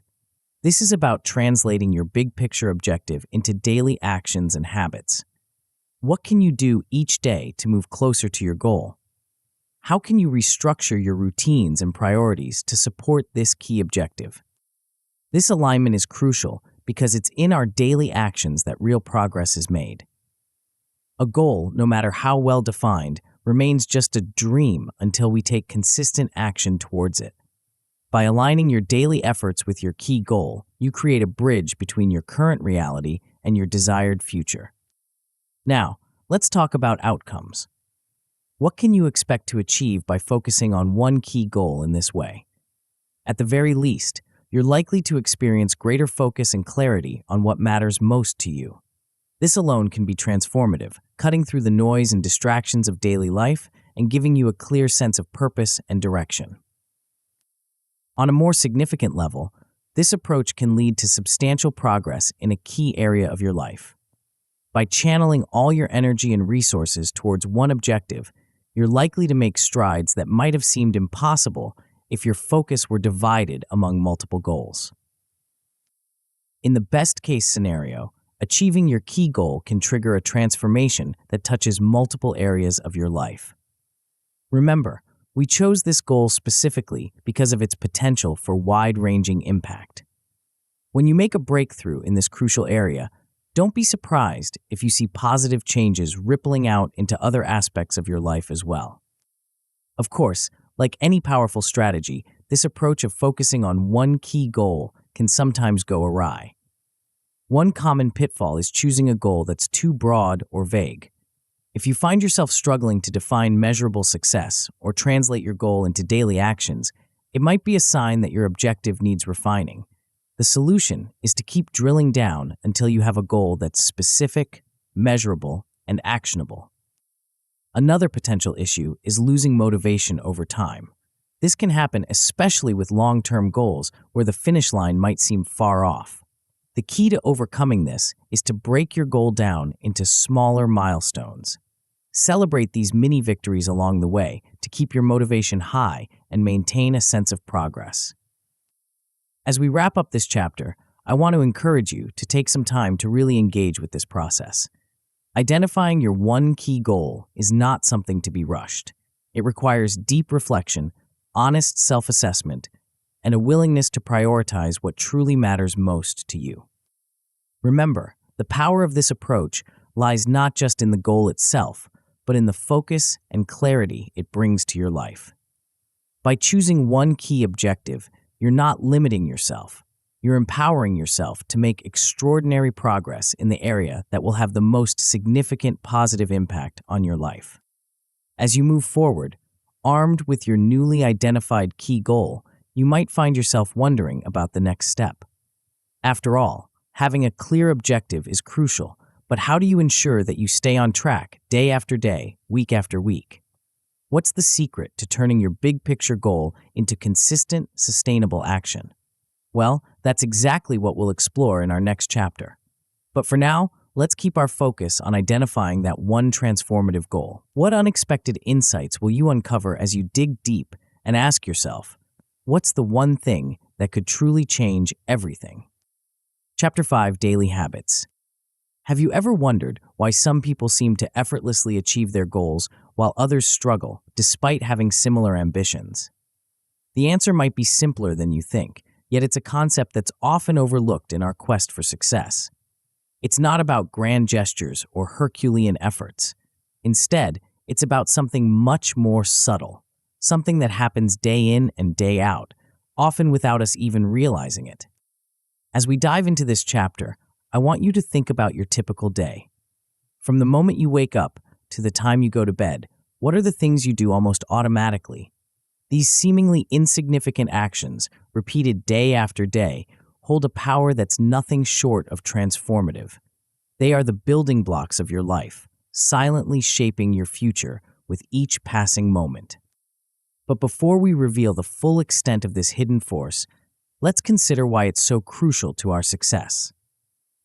A: This is about translating your big picture objective into daily actions and habits. What can you do each day to move closer to your goal? How can you restructure your routines and priorities to support this key objective? This alignment is crucial because it's in our daily actions that real progress is made. A goal, no matter how well defined, remains just a dream until we take consistent action towards it. By aligning your daily efforts with your key goal, you create a bridge between your current reality and your desired future. Now, let's talk about outcomes. What can you expect to achieve by focusing on one key goal in this way? At the very least, you're likely to experience greater focus and clarity on what matters most to you. This alone can be transformative, cutting through the noise and distractions of daily life and giving you a clear sense of purpose and direction. On a more significant level, this approach can lead to substantial progress in a key area of your life. By channeling all your energy and resources towards one objective, you're likely to make strides that might have seemed impossible if your focus were divided among multiple goals. In the best-case scenario, achieving your key goal can trigger a transformation that touches multiple areas of your life. Remember, we chose this goal specifically because of its potential for wide-ranging impact. When you make a breakthrough in this crucial area, don't be surprised if you see positive changes rippling out into other aspects of your life as well. Of course, like any powerful strategy, this approach of focusing on one key goal can sometimes go awry. One common pitfall is choosing a goal that's too broad or vague. If you find yourself struggling to define measurable success or translate your goal into daily actions, it might be a sign that your objective needs refining. The solution is to keep drilling down until you have a goal that's specific, measurable, and actionable. Another potential issue is losing motivation over time. This can happen especially with long-term goals where the finish line might seem far off. The key to overcoming this is to break your goal down into smaller milestones. Celebrate these mini victories along the way to keep your motivation high and maintain a sense of progress. As we wrap up this chapter, I want to encourage you to take some time to really engage with this process. Identifying your one key goal is not something to be rushed. It requires deep reflection, honest self-assessment, and a willingness to prioritize what truly matters most to you. Remember, the power of this approach lies not just in the goal itself, but in the focus and clarity it brings to your life. By choosing one key objective, you're not limiting yourself. You're empowering yourself to make extraordinary progress in the area that will have the most significant positive impact on your life. As you move forward, armed with your newly identified key goal, you might find yourself wondering about the next step. After all, having a clear objective is crucial, but how do you ensure that you stay on track day after day, week after week? What's the secret to turning your big picture goal into consistent, sustainable action? Well, that's exactly what we'll explore in our next chapter. But for now, let's keep our focus on identifying that one transformative goal. What unexpected insights will you uncover as you dig deep and ask yourself, what's the one thing that could truly change everything? Chapter 5, Daily Habits. Have you ever wondered why some people seem to effortlessly achieve their goals while others struggle despite having similar ambitions? The answer might be simpler than you think, yet it's a concept that's often overlooked in our quest for success. It's not about grand gestures or Herculean efforts. Instead, it's about something much more subtle, something that happens day in and day out, often without us even realizing it. As we dive into this chapter, I want you to think about your typical day. From the moment you wake up to the time you go to bed, what are the things you do almost automatically? These seemingly insignificant actions, repeated day after day, hold a power that's nothing short of transformative. They are the building blocks of your life, silently shaping your future with each passing moment. But before we reveal the full extent of this hidden force, let's consider why it's so crucial to our success.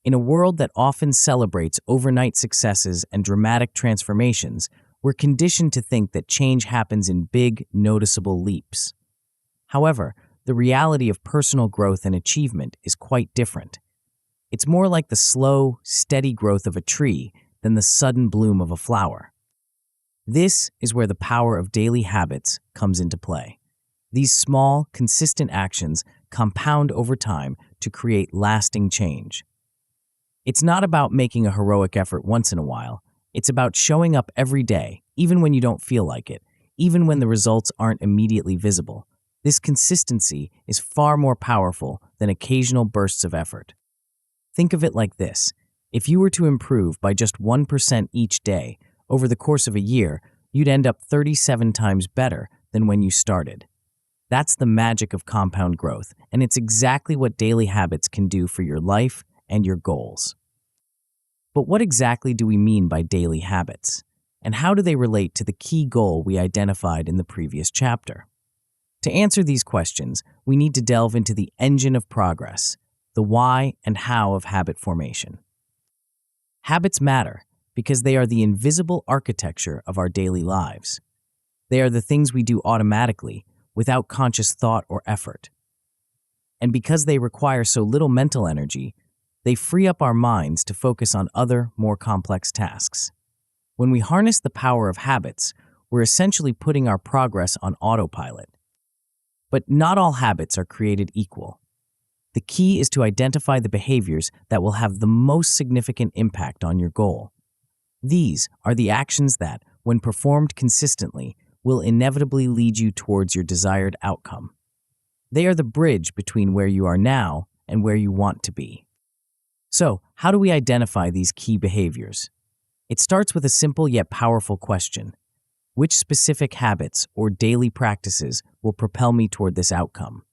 A: In a world that often celebrates overnight successes and dramatic transformations, we're conditioned to think that change happens in big, noticeable leaps. However, the reality of personal growth and achievement is quite different. It's more like the slow, steady growth of a tree than the sudden bloom of a flower. This is where the power of daily habits comes into play. These small, consistent actions compound over time to create lasting change. It's not about making a heroic effort once in a while. It's about showing up every day, even when you don't feel like it, even when the results aren't immediately visible. This consistency is far more powerful than occasional bursts of effort. Think of it like this. If you were to improve by just 1% each day, over the course of a year, you'd end up 37 times better than when you started. That's the magic of compound growth, and it's exactly what daily habits can do for your life and your goals. But what exactly do we mean by daily habits? And how do they relate to the key goal we identified in the previous chapter? To answer these questions, we need to delve into the engine of progress, the why and how of habit formation. Habits matter because they are the invisible architecture of our daily lives. They are the things we do automatically, without conscious thought or effort. And because they require so little mental energy, they free up our minds to focus on other, more complex tasks. When we harness the power of habits, we're essentially putting our progress on autopilot. But not all habits are created equal. The key is to identify the behaviors that will have the most significant impact on your goal. These are the actions that, when performed consistently, will inevitably lead you towards your desired outcome. They are the bridge between where you are now and where you want to be. So, how do we identify these key behaviors? It starts with a simple yet powerful question. Which specific habits or daily practices will propel me toward this outcome?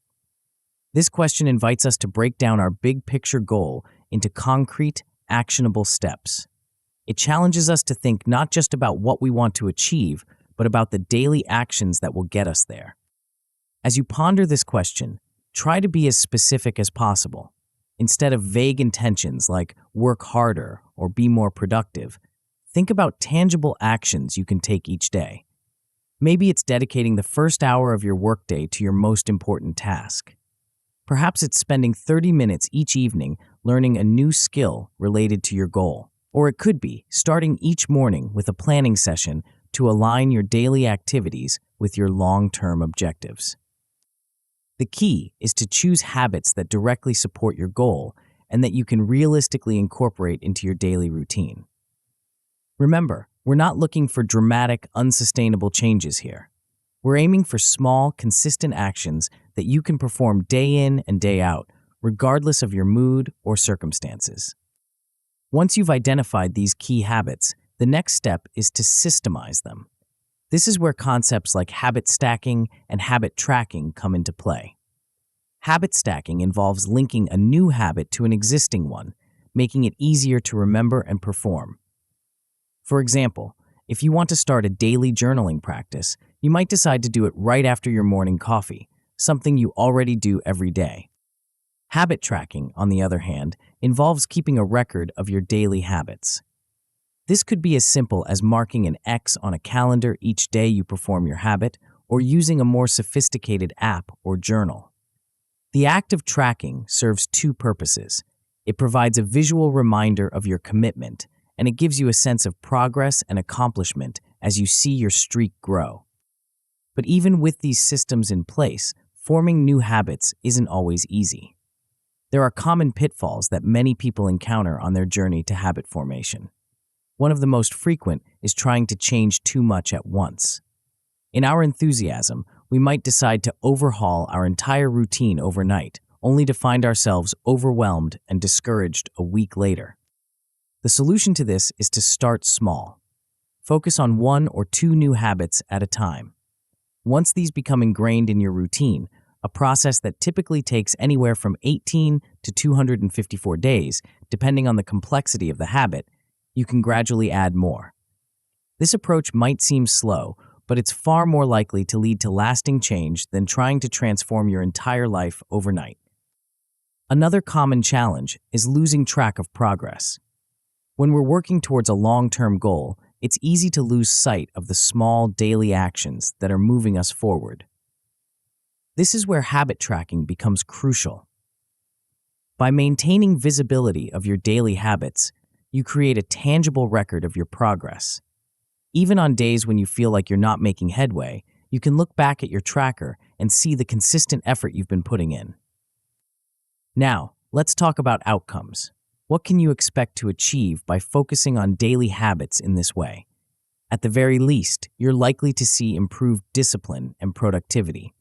A: This question invites us to break down our big picture goal into concrete, actionable steps. It challenges us to think not just about what we want to achieve, but about the daily actions that will get us there. As you ponder this question, try to be as specific as possible. Instead of vague intentions like work harder or be more productive, think about tangible actions you can take each day. Maybe it's dedicating the first hour of your workday to your most important task. Perhaps it's spending 30 minutes each evening learning a new skill related to your goal. Or it could be starting each morning with a planning session to align your daily activities with your long-term objectives. The key is to choose habits that directly support your goal and that you can realistically incorporate into your daily routine. Remember, we're not looking for dramatic, unsustainable changes here. We're aiming for small, consistent actions that you can perform day in and day out, regardless of your mood or circumstances. Once you've identified these key habits, the next step is to systemize them. This is where concepts like habit stacking and habit tracking come into play. Habit stacking involves linking a new habit to an existing one, making it easier to remember and perform. For example, if you want to start a daily journaling practice, you might decide to do it right after your morning coffee, something you already do every day. Habit tracking, on the other hand, involves keeping a record of your daily habits. This could be as simple as marking an X on a calendar each day you perform your habit, or using a more sophisticated app or journal. The act of tracking serves two purposes. It provides a visual reminder of your commitment, and it gives you a sense of progress and accomplishment as you see your streak grow. But even with these systems in place, forming new habits isn't always easy. There are common pitfalls that many people encounter on their journey to habit formation. One of the most frequent is trying to change too much at once. In our enthusiasm, we might decide to overhaul our entire routine overnight, only to find ourselves overwhelmed and discouraged a week later. The solution to this is to start small. Focus on 1 or 2 new habits at a time. Once these become ingrained in your routine, a process that typically takes anywhere from 18 to 254 days, depending on the complexity of the habit, you can gradually add more. This approach might seem slow, but it's far more likely to lead to lasting change than trying to transform your entire life overnight. Another common challenge is losing track of progress. When we're working towards a long-term goal, it's easy to lose sight of the small daily actions that are moving us forward. This is where habit tracking becomes crucial. By maintaining visibility of your daily habits, you create a tangible record of your progress. Even on days when you feel like you're not making headway, you can look back at your tracker and see the consistent effort you've been putting in. Now, let's talk about outcomes. What can you expect to achieve by focusing on daily habits in this way? At the very least, you're likely to see improved discipline and productivity.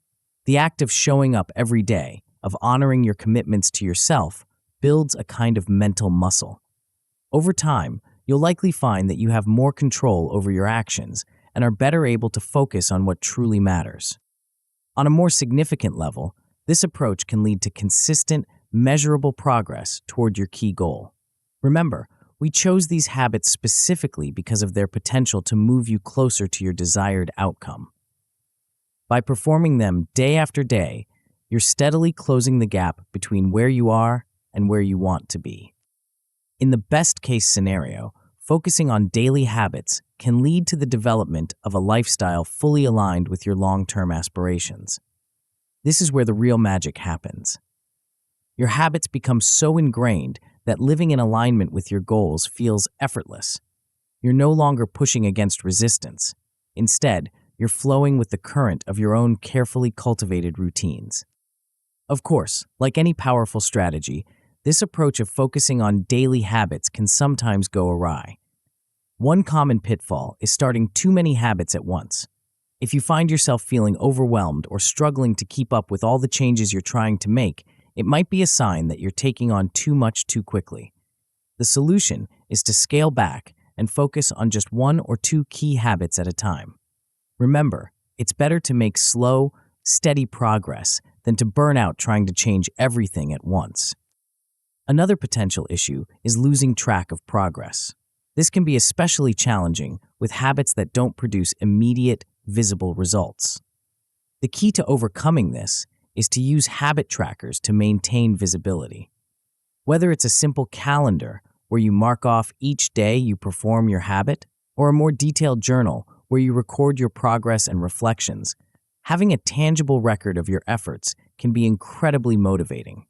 A: The act of showing up every day, of honoring your commitments to yourself, builds a kind of mental muscle. Over time, you'll likely find that you have more control over your actions and are better able to focus on what truly matters. On a more significant level, this approach can lead to consistent, measurable progress toward your key goal. Remember, we chose these habits specifically because of their potential to move you closer to your desired outcome. By performing them day after day, you're steadily closing the gap between where you are and where you want to be. In the best-case scenario, focusing on daily habits can lead to the development of a lifestyle fully aligned with your long-term aspirations. This is where the real magic happens. Your habits become so ingrained that living in alignment with your goals feels effortless. You're no longer pushing against resistance. Instead, you're flowing with the current of your own carefully cultivated routines. Of course, like any powerful strategy, this approach of focusing on daily habits can sometimes go awry. One common pitfall is starting too many habits at once. If you find yourself feeling overwhelmed or struggling to keep up with all the changes you're trying to make, it might be a sign that you're taking on too much too quickly. The solution is to scale back and focus on just one or two key habits at a time. Remember, it's better to make slow, steady progress than to burn out trying to change everything at once. Another potential issue is losing track of progress. This can be especially challenging with habits that don't produce immediate, visible results. The key to overcoming this is to use habit trackers to maintain visibility. Whether it's a simple calendar where you mark off each day you perform your habit, or a more detailed journal where you record your progress and reflections, having a tangible record of your efforts can be incredibly motivating.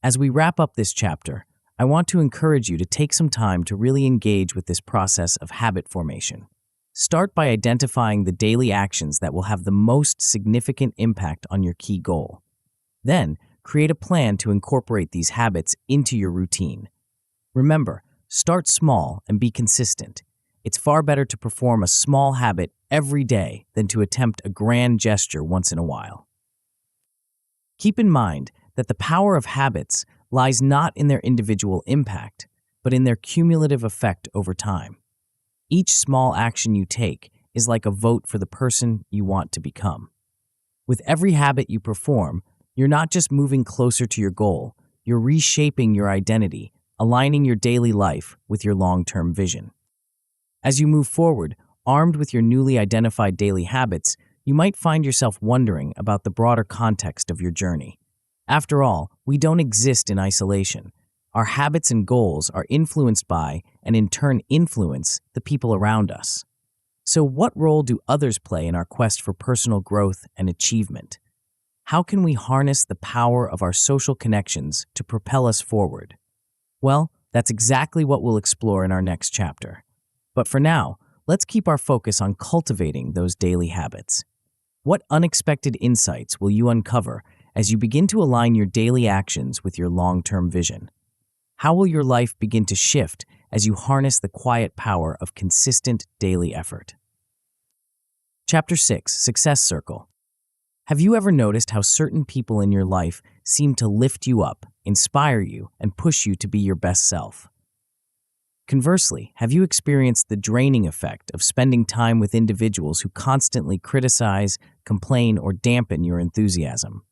A: As we wrap up this chapter, I want to encourage you to take some time to really engage with this process of habit formation. Start by identifying the daily actions that will have the most significant impact on your key goal. Then, create a plan to incorporate these habits into your routine. Remember, start small and be consistent. It's far better to perform a small habit every day than to attempt a grand gesture once in a while. Keep in mind that the power of habits lies not in their individual impact, but in their cumulative effect over time. Each small action you take is like a vote for the person you want to become. With every habit you perform, you're not just moving closer to your goal, you're reshaping your identity, aligning your daily life with your long-term vision. As you move forward, armed with your newly identified daily habits, you might find yourself wondering about the broader context of your journey. After all, we don't exist in isolation. Our habits and goals are influenced by, and in turn influence, the people around us. So what role do others play in our quest for personal growth and achievement? How can we harness the power of our social connections to propel us forward? Well, that's exactly what we'll explore in our next chapter. But for now, let's keep our focus on cultivating those daily habits. What unexpected insights will you uncover as you begin to align your daily actions with your long-term vision? How will your life begin to shift as you harness the quiet power of consistent daily effort? Chapter 6, Success Circle. Have you ever noticed how certain people in your life seem to lift you up, inspire you, and push you to be your best self? Conversely, have you experienced the draining effect of spending time with individuals who constantly criticize, complain, or dampen your enthusiasm?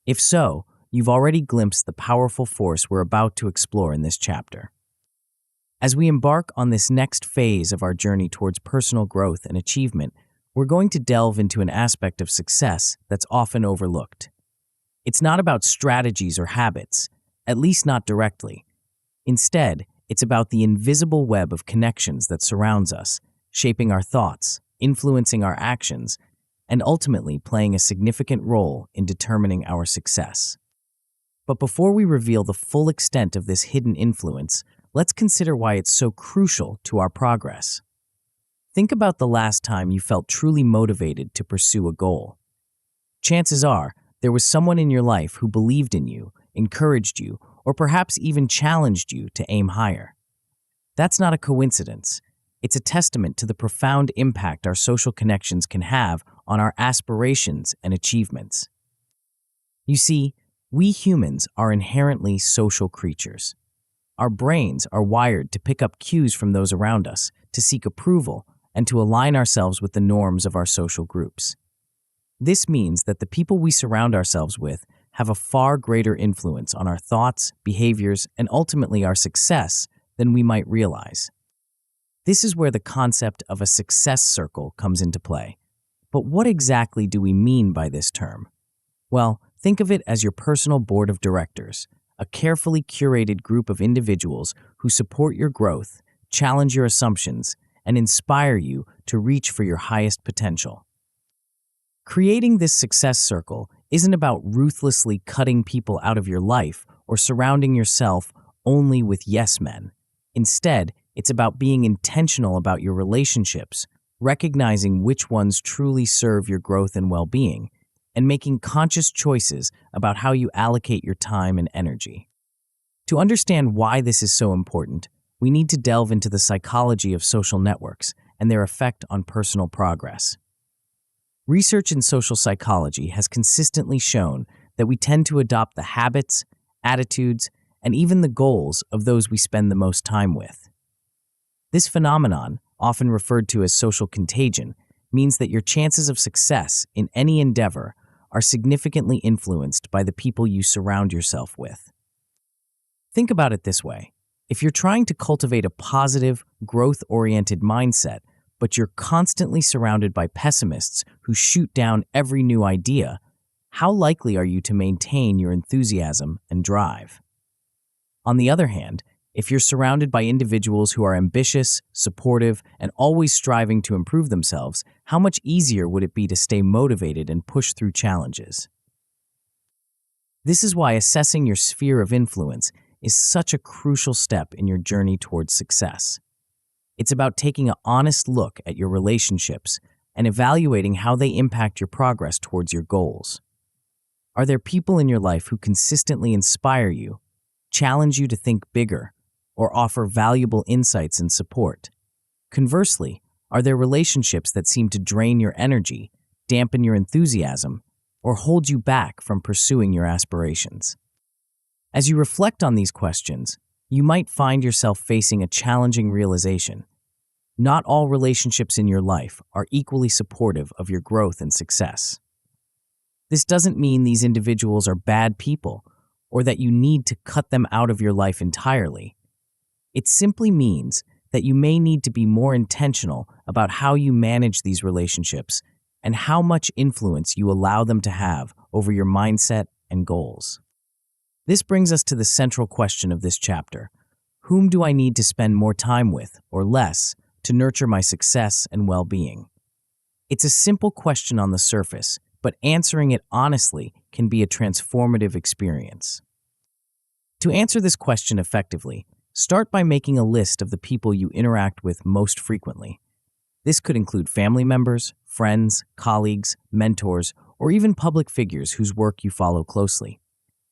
A: If so, you've already glimpsed the powerful force we're about to explore in this chapter. As we embark on this next phase of our journey towards personal growth and achievement, we're going to delve into an aspect of success that's often overlooked. It's not about strategies or habits, at least not directly. Instead, it's about the invisible web of connections that surrounds us, shaping our thoughts, influencing our actions, and ultimately playing a significant role in determining our success. But before we reveal the full extent of this hidden influence, let's consider why it's so crucial to our progress. Think about the last time you felt truly motivated to pursue a goal. Chances are, there was someone in your life who believed in you, encouraged you, or perhaps even challenged you to aim higher. That's not a coincidence. It's a testament to the profound impact our social connections can have on our aspirations and achievements. You see, we humans are inherently social creatures. Our brains are wired to pick up cues from those around us, to seek approval, and to align ourselves with the norms of our social groups. This means that the people we surround ourselves with have a far greater influence on our thoughts, behaviors, and ultimately our success than we might realize. This is where the concept of a success circle comes into play. But what exactly do we mean by this term? Well, think of it as your personal board of directors, a carefully curated group of individuals who support your growth, challenge your assumptions, and inspire you to reach for your highest potential. Creating this success circle isn't about ruthlessly cutting people out of your life or surrounding yourself only with yes men. Instead, it's about being intentional about your relationships, recognizing which ones truly serve your growth and well-being, and making conscious choices about how you allocate your time and energy. To understand why this is so important, we need to delve into the psychology of social networks and their effect on personal progress. Research in social psychology has consistently shown that we tend to adopt the habits, attitudes, and even the goals of those we spend the most time with. This phenomenon, often referred to as social contagion, means that your chances of success in any endeavor are significantly influenced by the people you surround yourself with. Think about it this way. If you're trying to cultivate a positive, growth-oriented mindset, but you're constantly surrounded by pessimists who shoot down every new idea, how likely are you to maintain your enthusiasm and drive? On the other hand, if you're surrounded by individuals who are ambitious, supportive, and always striving to improve themselves, how much easier would it be to stay motivated and push through challenges? This is why assessing your sphere of influence is such a crucial step in your journey towards success. It's about taking an honest look at your relationships and evaluating how they impact your progress towards your goals. Are there people in your life who consistently inspire you, challenge you to think bigger, or offer valuable insights and support? Conversely, are there relationships that seem to drain your energy, dampen your enthusiasm, or hold you back from pursuing your aspirations? As you reflect on these questions, you might find yourself facing a challenging realization. Not all relationships in your life are equally supportive of your growth and success. This doesn't mean these individuals are bad people or that you need to cut them out of your life entirely. It simply means that you may need to be more intentional about how you manage these relationships and how much influence you allow them to have over your mindset and goals. This brings us to the central question of this chapter. Whom do I need to spend more time with, or less, to nurture my success and well-being? It's a simple question on the surface, but answering it honestly can be a transformative experience. To answer this question effectively, start by making a list of the people you interact with most frequently. This could include family members, friends, colleagues, mentors, or even public figures whose work you follow closely.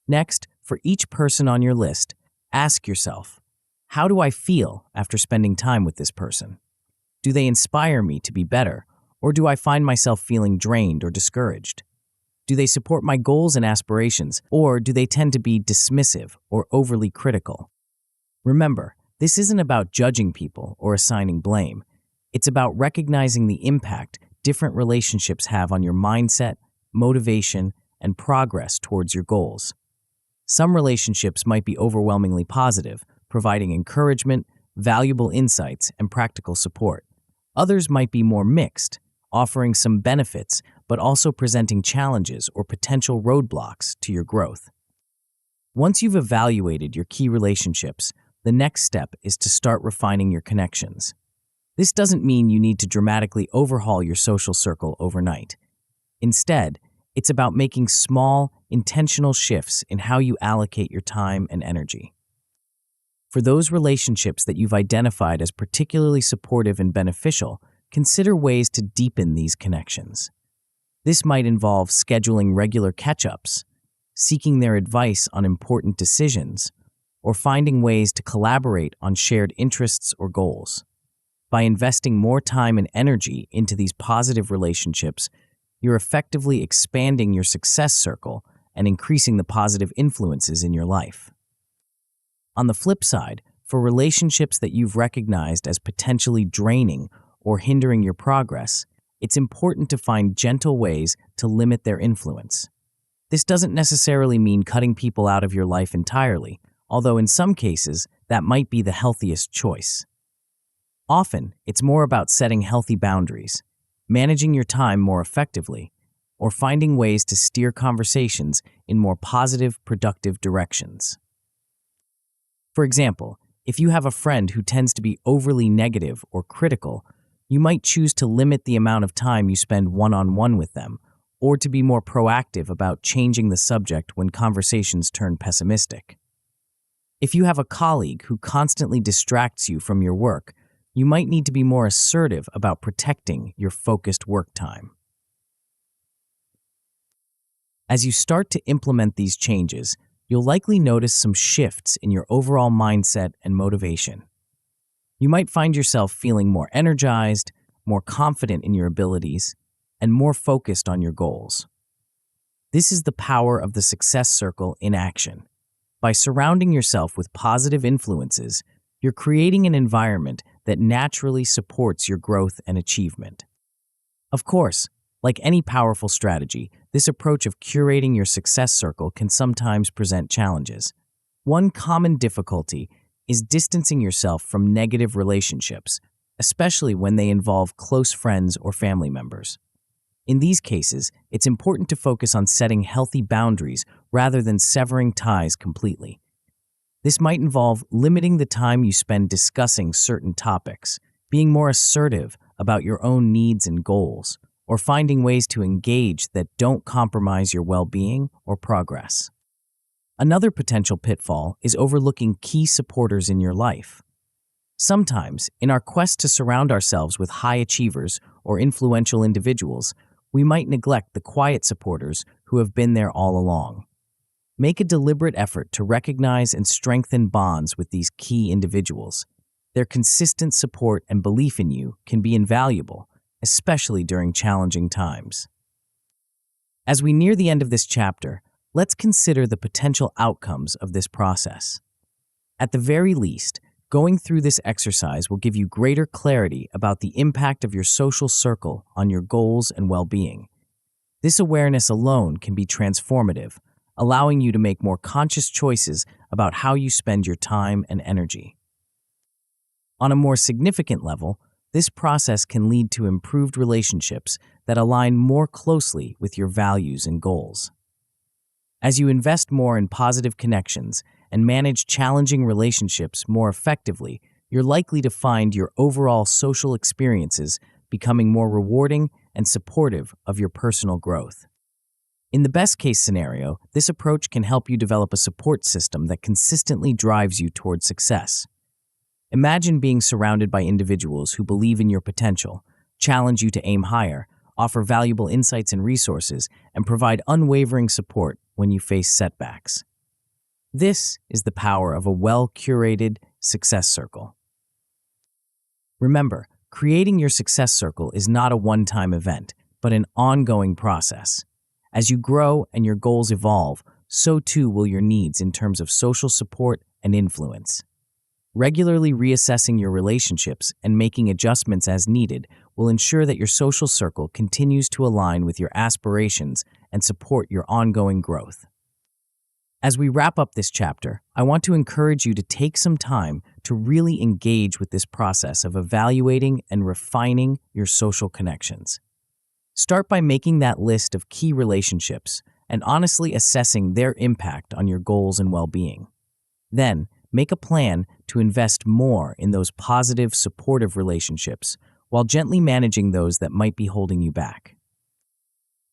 A: Next, for each person on your list, ask yourself, how do I feel after spending time with this person? Do they inspire me to be better, or do I find myself feeling drained or discouraged? Do they support my goals and aspirations, or do they tend to be dismissive or overly critical? Remember, this isn't about judging people or assigning blame. It's about recognizing the impact different relationships have on your mindset, motivation, and progress towards your goals. Some relationships might be overwhelmingly positive, providing encouragement, valuable insights, and practical support. Others might be more mixed, offering some benefits, but also presenting challenges or potential roadblocks to your growth. Once you've evaluated your key relationships, the next step is to start refining your connections. This doesn't mean you need to dramatically overhaul your social circle overnight. Instead, it's about making small, intentional shifts in how you allocate your time and energy. For those relationships that you've identified as particularly supportive and beneficial, consider ways to deepen these connections. This might involve scheduling regular catch-ups, seeking their advice on important decisions, or finding ways to collaborate on shared interests or goals. By investing more time and energy into these positive relationships, you're effectively expanding your success circle and increasing the positive influences in your life. On the flip side, for relationships that you've recognized as potentially draining or hindering your progress, it's important to find gentle ways to limit their influence. This doesn't necessarily mean cutting people out of your life entirely, although in some cases, that might be the healthiest choice. Often, it's more about setting healthy boundaries, managing your time more effectively, or finding ways to steer conversations in more positive, productive directions. For example, if you have a friend who tends to be overly negative or critical, you might choose to limit the amount of time you spend one-on-one with them, or to be more proactive about changing the subject when conversations turn pessimistic. If you have a colleague who constantly distracts you from your work, you might need to be more assertive about protecting your focused work time. As you start to implement these changes, you'll likely notice some shifts in your overall mindset and motivation. You might find yourself feeling more energized, more confident in your abilities, and more focused on your goals. This is the power of the success circle in action. By surrounding yourself with positive influences, you're creating an environment that naturally supports your growth and achievement. Of course, like any powerful strategy, this approach of curating your success circle can sometimes present challenges. One common difficulty is distancing yourself from negative relationships, especially when they involve close friends or family members. In these cases, it's important to focus on setting healthy boundaries rather than severing ties completely. This might involve limiting the time you spend discussing certain topics, being more assertive about your own needs and goals, or finding ways to engage that don't compromise your well-being or progress. Another potential pitfall is overlooking key supporters in your life. Sometimes, in our quest to surround ourselves with high achievers or influential individuals, we might neglect the quiet supporters who have been there all along. Make a deliberate effort to recognize and strengthen bonds with these key individuals. Their consistent support and belief in you can be invaluable, especially during challenging times. As we near the end of this chapter, let's consider the potential outcomes of this process. At the very least, going through this exercise will give you greater clarity about the impact of your social circle on your goals and well-being. This awareness alone can be transformative, allowing you to make more conscious choices about how you spend your time and energy. On a more significant level, this process can lead to improved relationships that align more closely with your values and goals. As you invest more in positive connections and manage challenging relationships more effectively, you're likely to find your overall social experiences becoming more rewarding and supportive of your personal growth. In the best-case scenario, this approach can help you develop a support system that consistently drives you toward success. Imagine being surrounded by individuals who believe in your potential, challenge you to aim higher, offer valuable insights and resources, and provide unwavering support when you face setbacks. This is the power of a well-curated success circle. Remember, creating your success circle is not a one-time event, but an ongoing process. As you grow and your goals evolve, so too will your needs in terms of social support and influence. Regularly reassessing your relationships and making adjustments as needed will ensure that your social circle continues to align with your aspirations and support your ongoing growth. As we wrap up this chapter, I want to encourage you to take some time to really engage with this process of evaluating and refining your social connections. Start by making that list of key relationships and honestly assessing their impact on your goals and well-being. Then, make a plan to invest more in those positive, supportive relationships while gently managing those that might be holding you back.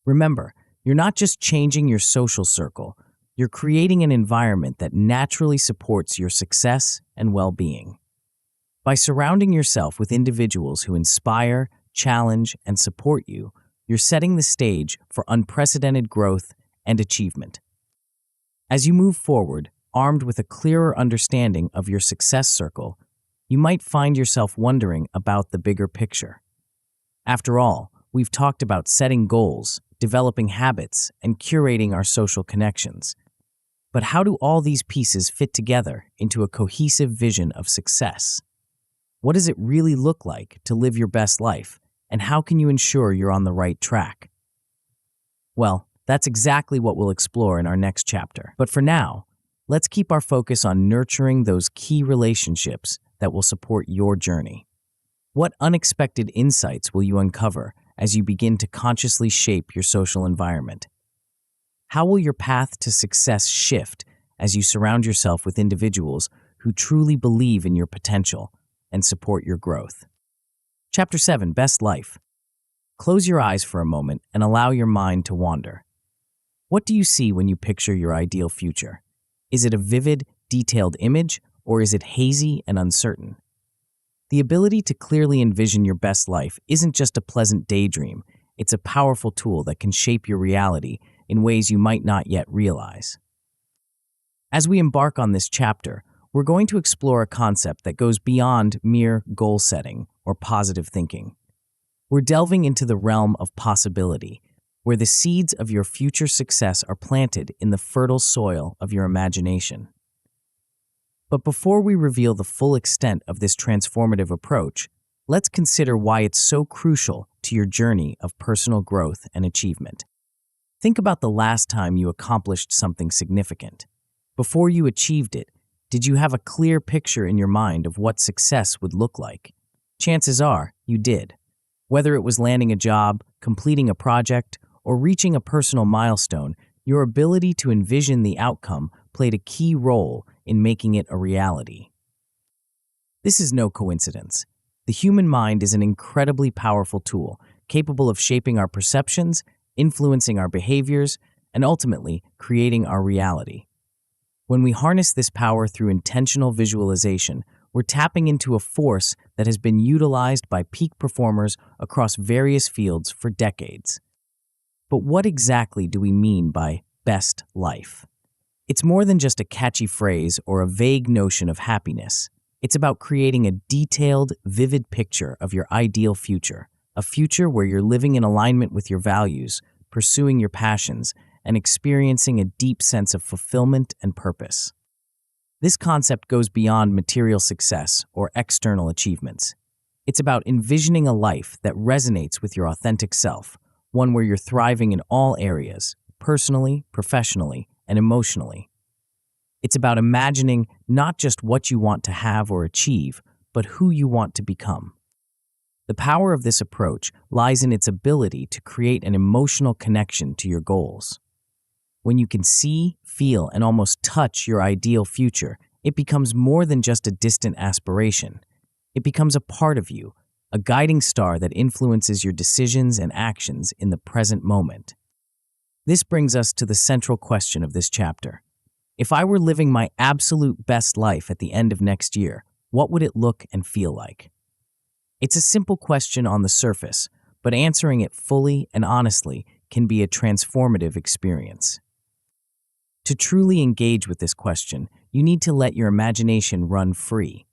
A: Remember, you're not just changing your social circle, you're creating an environment that naturally supports your success and well-being. By surrounding yourself with individuals who inspire, challenge, and support you, you're setting the stage for unprecedented growth and achievement. As you move forward, armed with a clearer understanding of your success circle, you might find yourself wondering about the bigger picture. After all, we've talked about setting goals, developing habits, and curating our social connections. But how do all these pieces fit together into a cohesive vision of success? What does it really look like to live your best life, and how can you ensure you're on the right track? Well, that's exactly what we'll explore in our next chapter. But for now, Let's keep our focus on nurturing those key relationships that will support your journey. What unexpected insights will you uncover as you begin to consciously shape your social environment? How will your path to success shift as you surround yourself with individuals who truly believe in your potential and support your growth? Chapter 7, Best Life. Close your eyes for a moment and allow your mind to wander. What do you see when you picture your ideal future? Is it a vivid, detailed image, or is it hazy and uncertain? The ability to clearly envision your best life isn't just a pleasant daydream, it's a powerful tool that can shape your reality in ways you might not yet realize. As we embark on this chapter, we're going to explore a concept that goes beyond mere goal setting or positive thinking. We're delving into the realm of possibility, where the seeds of your future success are planted in the fertile soil of your imagination. But before we reveal the full extent of this transformative approach, let's consider why it's so crucial to your journey of personal growth and achievement. Think about the last time you accomplished something significant. Before you achieved it, did you have a clear picture in your mind of what success would look like? Chances are you did. Whether it was landing a job, completing a project, or reaching a personal milestone, your ability to envision the outcome played a key role in making it a reality. This is no coincidence. The human mind is an incredibly powerful tool, capable of shaping our perceptions, influencing our behaviors, and ultimately creating our reality. When we harness this power through intentional visualization, we're tapping into a force that has been utilized by peak performers across various fields for decades. But what exactly do we mean by best life? It's more than just a catchy phrase or a vague notion of happiness. It's about creating a detailed, vivid picture of your ideal future, a future where you're living in alignment with your values, pursuing your passions, and experiencing a deep sense of fulfillment and purpose. This concept goes beyond material success or external achievements. It's about envisioning a life that resonates with your authentic self, one where you're thriving in all areas, personally, professionally, and emotionally. It's about imagining not just what you want to have or achieve, but who you want to become. The power of this approach lies in its ability to create an emotional connection to your goals. When you can see, feel, and almost touch your ideal future, it becomes more than just a distant aspiration. It becomes a part of you, a guiding star that influences your decisions and actions in the present moment. This brings us to the central question of this chapter. If I were living my absolute best life at the end of next year, what would it look and feel like? It's a simple question on the surface, but answering it fully and honestly can be a transformative experience. To truly engage with this question, you need to let your imagination run free.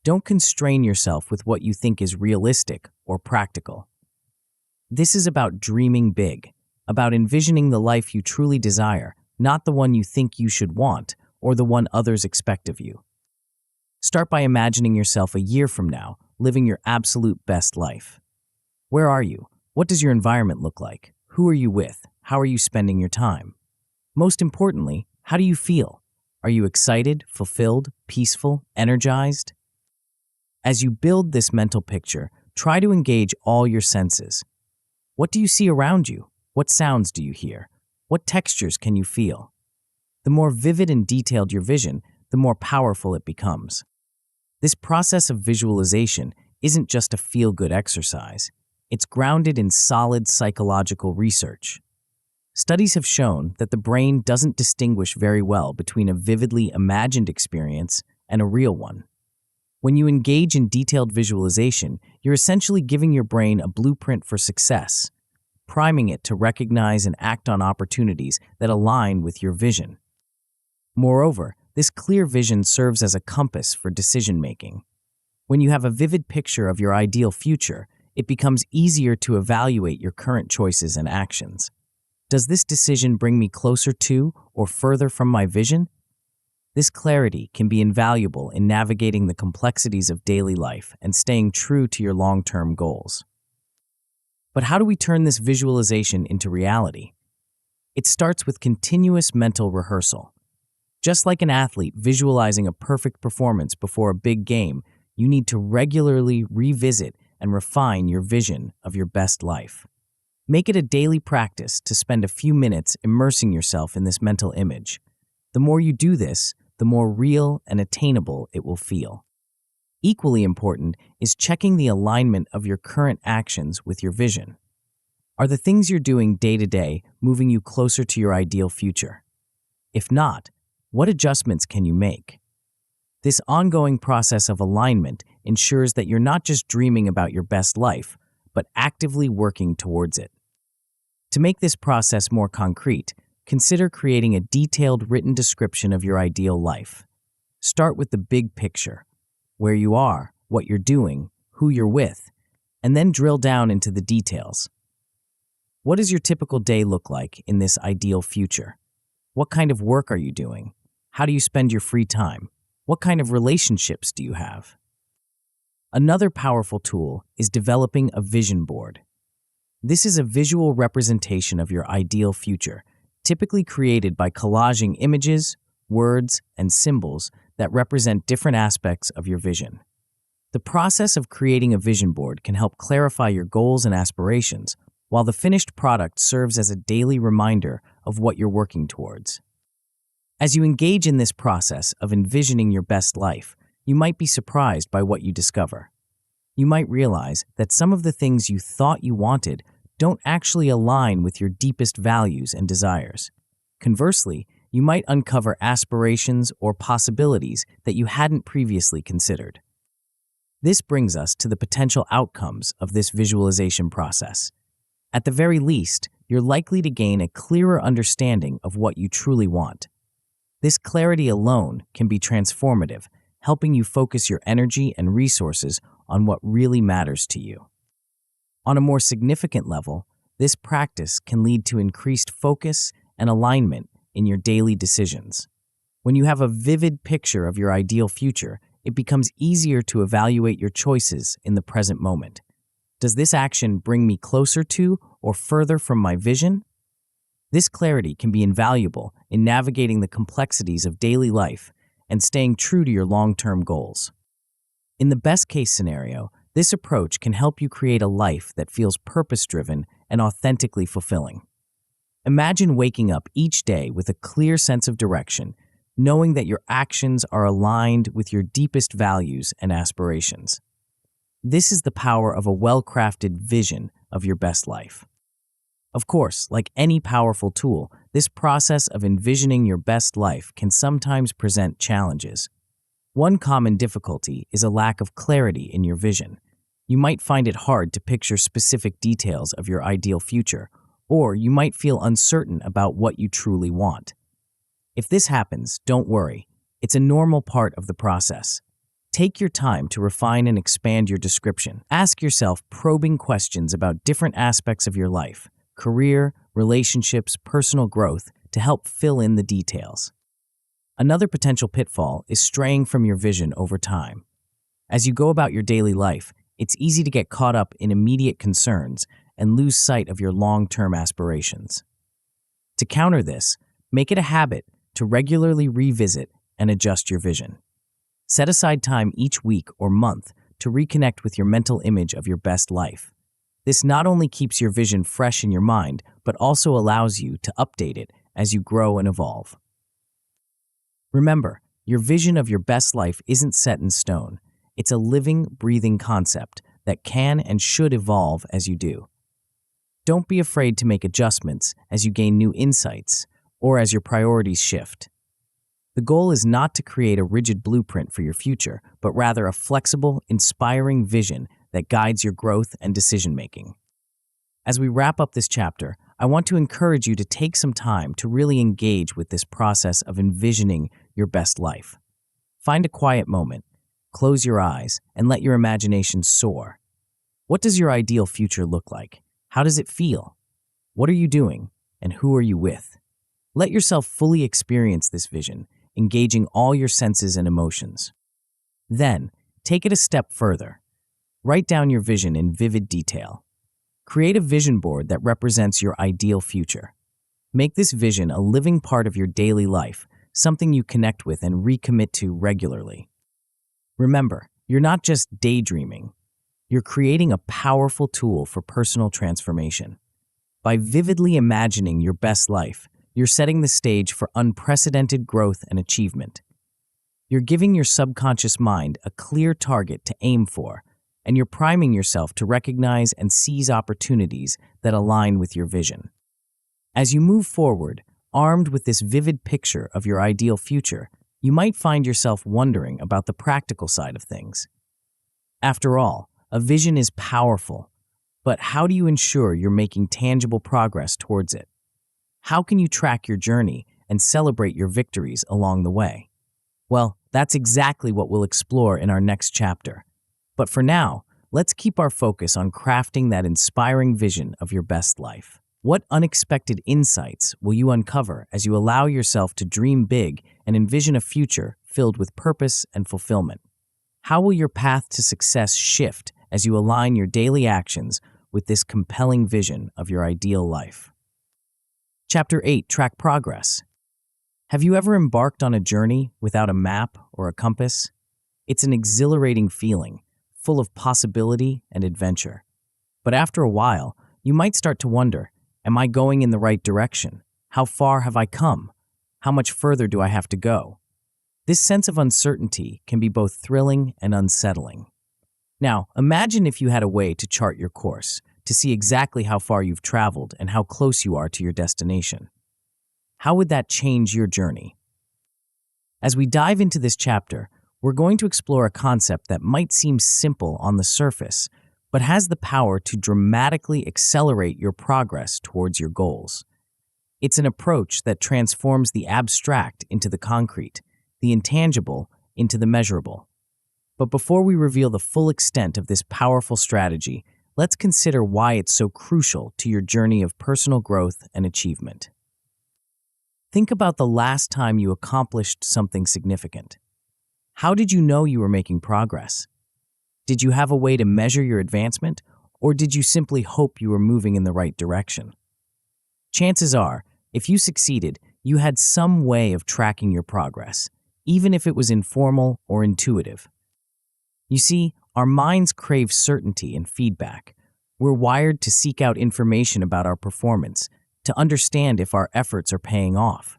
A: Don't constrain yourself with what you think is realistic or practical. This is about dreaming big, about envisioning the life you truly desire, not the one you think you should want or the one others expect of you. Start by imagining yourself a year from now, living your absolute best life. Where are you? What does your environment look like? Who are you with? How are you spending your time? Most importantly, how do you feel? Are you excited, fulfilled, peaceful, energized? As you build this mental picture, try to engage all your senses. What do you see around you? What sounds do you hear? What textures can you feel? The more vivid and detailed your vision, the more powerful it becomes. This process of visualization isn't just a feel-good exercise. It's grounded in solid psychological research. Studies have shown that the brain doesn't distinguish very well between a vividly imagined experience and a real one. When you engage in detailed visualization, you're essentially giving your brain a blueprint for success, priming it to recognize and act on opportunities that align with your vision. Moreover, this clear vision serves as a compass for decision-making. When you have a vivid picture of your ideal future, it becomes easier to evaluate your current choices and actions. Does this decision bring me closer to or further from my vision? This clarity can be invaluable in navigating the complexities of daily life and staying true to your long-term goals. But how do we turn this visualization into reality? It starts with continuous mental rehearsal. Just like an athlete visualizing a perfect performance before a big game, you need to regularly revisit and refine your vision of your best life. Make it a daily practice to spend a few minutes immersing yourself in this mental image. The more you do this, the more real and attainable it will feel. Equally important is checking the alignment of your current actions with your vision. Are the things you're doing day to day moving you closer to your ideal future? If not, what adjustments can you make? This ongoing process of alignment ensures that you're not just dreaming about your best life, but actively working towards it. To make this process more concrete, consider creating a detailed written description of your ideal life. Start with the big picture, where you are, what you're doing, who you're with, and then drill down into the details. What does your typical day look like in this ideal future? What kind of work are you doing? How do you spend your free time? What kind of relationships do you have? Another powerful tool is developing a vision board. This is a visual representation of your ideal future, typically created by collaging images, words, and symbols that represent different aspects of your vision. The process of creating a vision board can help clarify your goals and aspirations, while the finished product serves as a daily reminder of what you're working towards. As you engage in this process of envisioning your best life, you might be surprised by what you discover. You might realize that some of the things you thought you wanted don't actually align with your deepest values and desires. Conversely, you might uncover aspirations or possibilities that you hadn't previously considered. This brings us to the potential outcomes of this visualization process. At the very least, you're likely to gain a clearer understanding of what you truly want. This clarity alone can be transformative, helping you focus your energy and resources on what really matters to you. On a more significant level, this practice can lead to increased focus and alignment in your daily decisions. When you have a vivid picture of your ideal future, it becomes easier to evaluate your choices in the present moment. Does this action bring me closer to or further from my vision? This clarity can be invaluable in navigating the complexities of daily life and staying true to your long-term goals. In the best-case scenario, this approach can help you create a life that feels purpose-driven and authentically fulfilling. Imagine waking up each day with a clear sense of direction, knowing that your actions are aligned with your deepest values and aspirations. This is the power of a well-crafted vision of your best life. Of course, like any powerful tool, this process of envisioning your best life can sometimes present challenges. One common difficulty is a lack of clarity in your vision. You might find it hard to picture specific details of your ideal future, or you might feel uncertain about what you truly want. If this happens, don't worry. It's a normal part of the process. Take your time to refine and expand your description. Ask yourself probing questions about different aspects of your life, career, relationships, personal growth, to help fill in the details. Another potential pitfall is straying from your vision over time. As you go about your daily life, it's easy to get caught up in immediate concerns and lose sight of your long-term aspirations. To counter this, make it a habit to regularly revisit and adjust your vision. Set aside time each week or month to reconnect with your mental image of your best life. This not only keeps your vision fresh in your mind, but also allows you to update it as you grow and evolve. Remember, your vision of your best life isn't set in stone. It's a living, breathing concept that can and should evolve as you do. Don't be afraid to make adjustments as you gain new insights or as your priorities shift. The goal is not to create a rigid blueprint for your future, but rather a flexible, inspiring vision that guides your growth and decision-making. As we wrap up this chapter, I want to encourage you to take some time to really engage with this process of envisioning your best life. Find a quiet moment, close your eyes, and let your imagination soar. What does your ideal future look like? How does it feel? What are you doing? And who are you with? Let yourself fully experience this vision, engaging all your senses and emotions. Then, take it a step further. Write down your vision in vivid detail. Create a vision board that represents your ideal future. Make this vision a living part of your daily life something you connect with and recommit to regularly. Remember, you're not just daydreaming. You're creating a powerful tool for personal transformation. By vividly imagining your best life, you're setting the stage for unprecedented growth and achievement. You're giving your subconscious mind a clear target to aim for, and you're priming yourself to recognize and seize opportunities that align with your vision. As you move forward, armed with this vivid picture of your ideal future, you might find yourself wondering about the practical side of things. After all, a vision is powerful, but how do you ensure you're making tangible progress towards it? How can you track your journey and celebrate your victories along the way? Well, that's exactly what we'll explore in our next chapter. But for now, let's keep our focus on crafting that inspiring vision of your best life. What unexpected insights will you uncover as you allow yourself to dream big and envision a future filled with purpose and fulfillment? How will your path to success shift as you align your daily actions with this compelling vision of your ideal life? Chapter 8, Track Progress. Have you ever embarked on a journey without a map or a compass? It's an exhilarating feeling, full of possibility and adventure. But after a while, you might start to wonder, am I going in the right direction? How far have I come? How much further do I have to go? This sense of uncertainty can be both thrilling and unsettling. Now, imagine if you had a way to chart your course, to see exactly how far you've traveled and how close you are to your destination. How would that change your journey? As we dive into this chapter, we're going to explore a concept that might seem simple on the surface, but has the power to dramatically accelerate your progress towards your goals. It's an approach that transforms the abstract into the concrete, the intangible into the measurable. But before we reveal the full extent of this powerful strategy, let's consider why it's so crucial to your journey of personal growth and achievement. Think about the last time you accomplished something significant. How did you know you were making progress? Did you have a way to measure your advancement, or did you simply hope you were moving in the right direction? Chances are, if you succeeded, you had some way of tracking your progress, even if it was informal or intuitive. You see, our minds crave certainty and feedback. We're wired to seek out information about our performance, to understand if our efforts are paying off.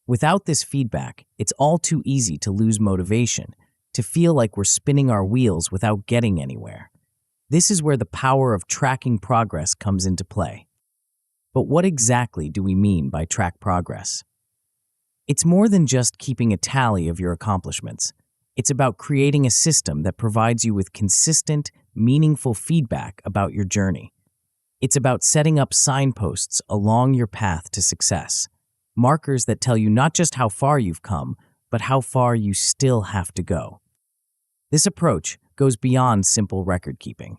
A: Without this feedback, it's all too easy to lose motivation, to feel like we're spinning our wheels without getting anywhere. This is where the power of tracking progress comes into play. But what exactly do we mean by track progress? It's more than just keeping a tally of your accomplishments. It's about creating a system that provides you with consistent, meaningful feedback about your journey. It's about setting up signposts along your path to success, markers that tell you not just how far you've come, but how far you still have to go. This approach goes beyond simple record keeping.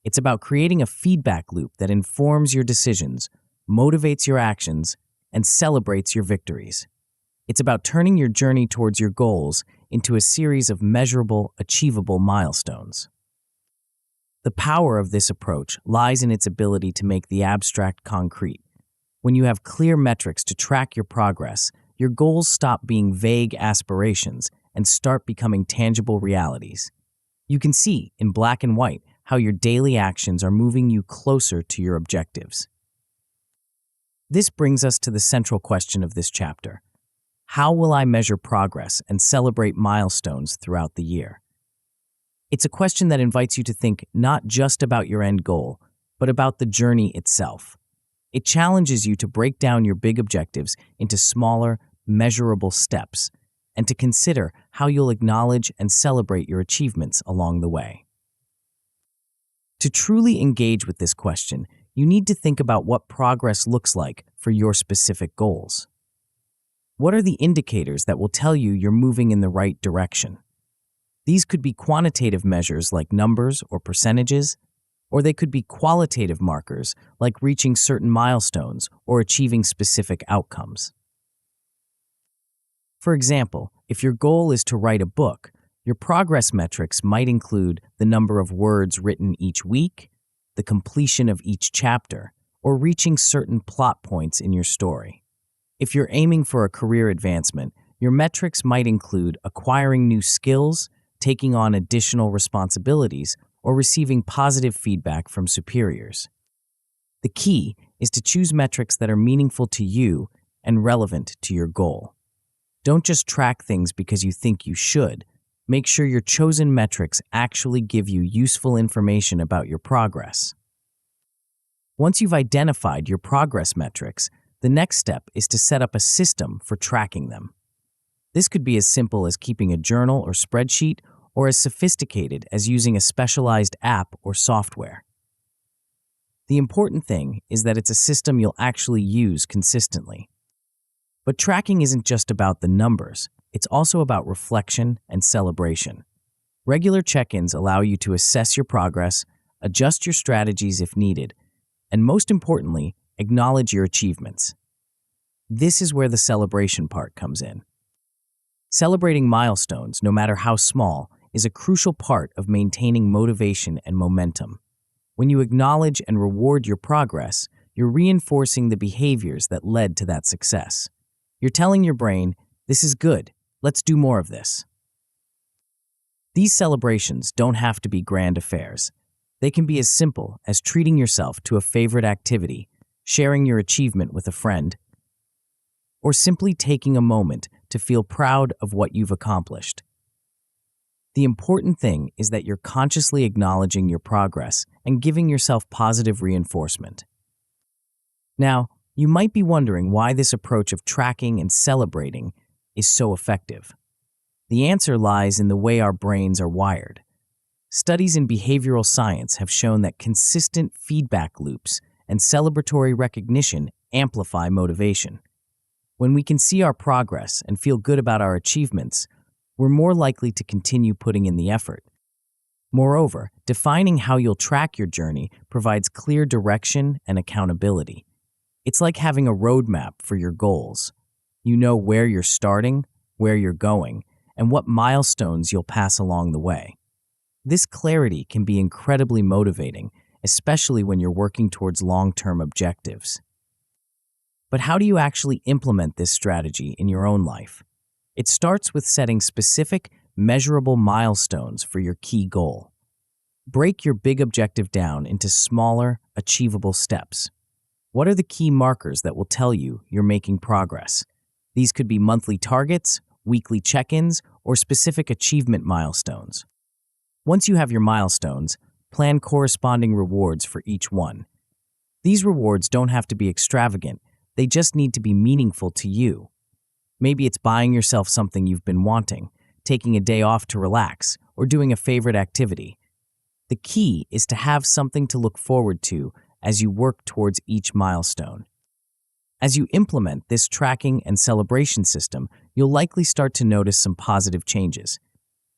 A: It's about creating a feedback loop that informs your decisions, motivates your actions, and celebrates your victories. It's about turning your journey towards your goals into a series of measurable, achievable milestones. The power of this approach lies in its ability to make the abstract concrete. When you have clear metrics to track your progress, your goals stop being vague aspirations and start becoming tangible realities. You can see, in black and white, how your daily actions are moving you closer to your objectives. This brings us to the central question of this chapter. How will I measure progress and celebrate milestones throughout the year? It's a question that invites you to think not just about your end goal, but about the journey itself. It challenges you to break down your big objectives into smaller, measurable steps, and to consider how you'll acknowledge and celebrate your achievements along the way. To truly engage with this question, you need to think about what progress looks like for your specific goals. What are the indicators that will tell you you're moving in the right direction? These could be quantitative measures like numbers or percentages, or they could be qualitative markers like reaching certain milestones or achieving specific outcomes. For example, if your goal is to write a book, your progress metrics might include the number of words written each week, the completion of each chapter, or reaching certain plot points in your story. If you're aiming for a career advancement, your metrics might include acquiring new skills, taking on additional responsibilities, or receiving positive feedback from superiors. The key is to choose metrics that are meaningful to you and relevant to your goal. Don't just track things because you think you should. Make sure your chosen metrics actually give you useful information about your progress. Once you've identified your progress metrics, the next step is to set up a system for tracking them. This could be as simple as keeping a journal or spreadsheet, or as sophisticated as using a specialized app or software. The important thing is that it's a system you'll actually use consistently. But tracking isn't just about the numbers, it's also about reflection and celebration. Regular check-ins allow you to assess your progress, adjust your strategies if needed, and most importantly, acknowledge your achievements. This is where the celebration part comes in. Celebrating milestones, no matter how small, is a crucial part of maintaining motivation and momentum. When you acknowledge and reward your progress, you're reinforcing the behaviors that led to that success. You're telling your brain, "This is good, let's do more of this." These celebrations don't have to be grand affairs. They can be as simple as treating yourself to a favorite activity, sharing your achievement with a friend, or simply taking a moment to feel proud of what you've accomplished. The important thing is that you're consciously acknowledging your progress and giving yourself positive reinforcement. Now, you might be wondering why this approach of tracking and celebrating is so effective. The answer lies in the way our brains are wired. Studies in behavioral science have shown that consistent feedback loops and celebratory recognition amplify motivation. When we can see our progress and feel good about our achievements, we're more likely to continue putting in the effort. Moreover, defining how you'll track your journey provides clear direction and accountability. It's like having a roadmap for your goals. You know where you're starting, where you're going, and what milestones you'll pass along the way. This clarity can be incredibly motivating, especially when you're working towards long-term objectives. But how do you actually implement this strategy in your own life? It starts with setting specific, measurable milestones for your key goal. Break your big objective down into smaller, achievable steps. What are the key markers that will tell you you're making progress? These could be monthly targets, weekly check-ins, or specific achievement milestones. Once you have your milestones, plan corresponding rewards for each one. These rewards don't have to be extravagant, they just need to be meaningful to you. Maybe it's buying yourself something you've been wanting, taking a day off to relax, or doing a favorite activity. The key is to have something to look forward to as you work towards each milestone. As you implement this tracking and celebration system, you'll likely start to notice some positive changes.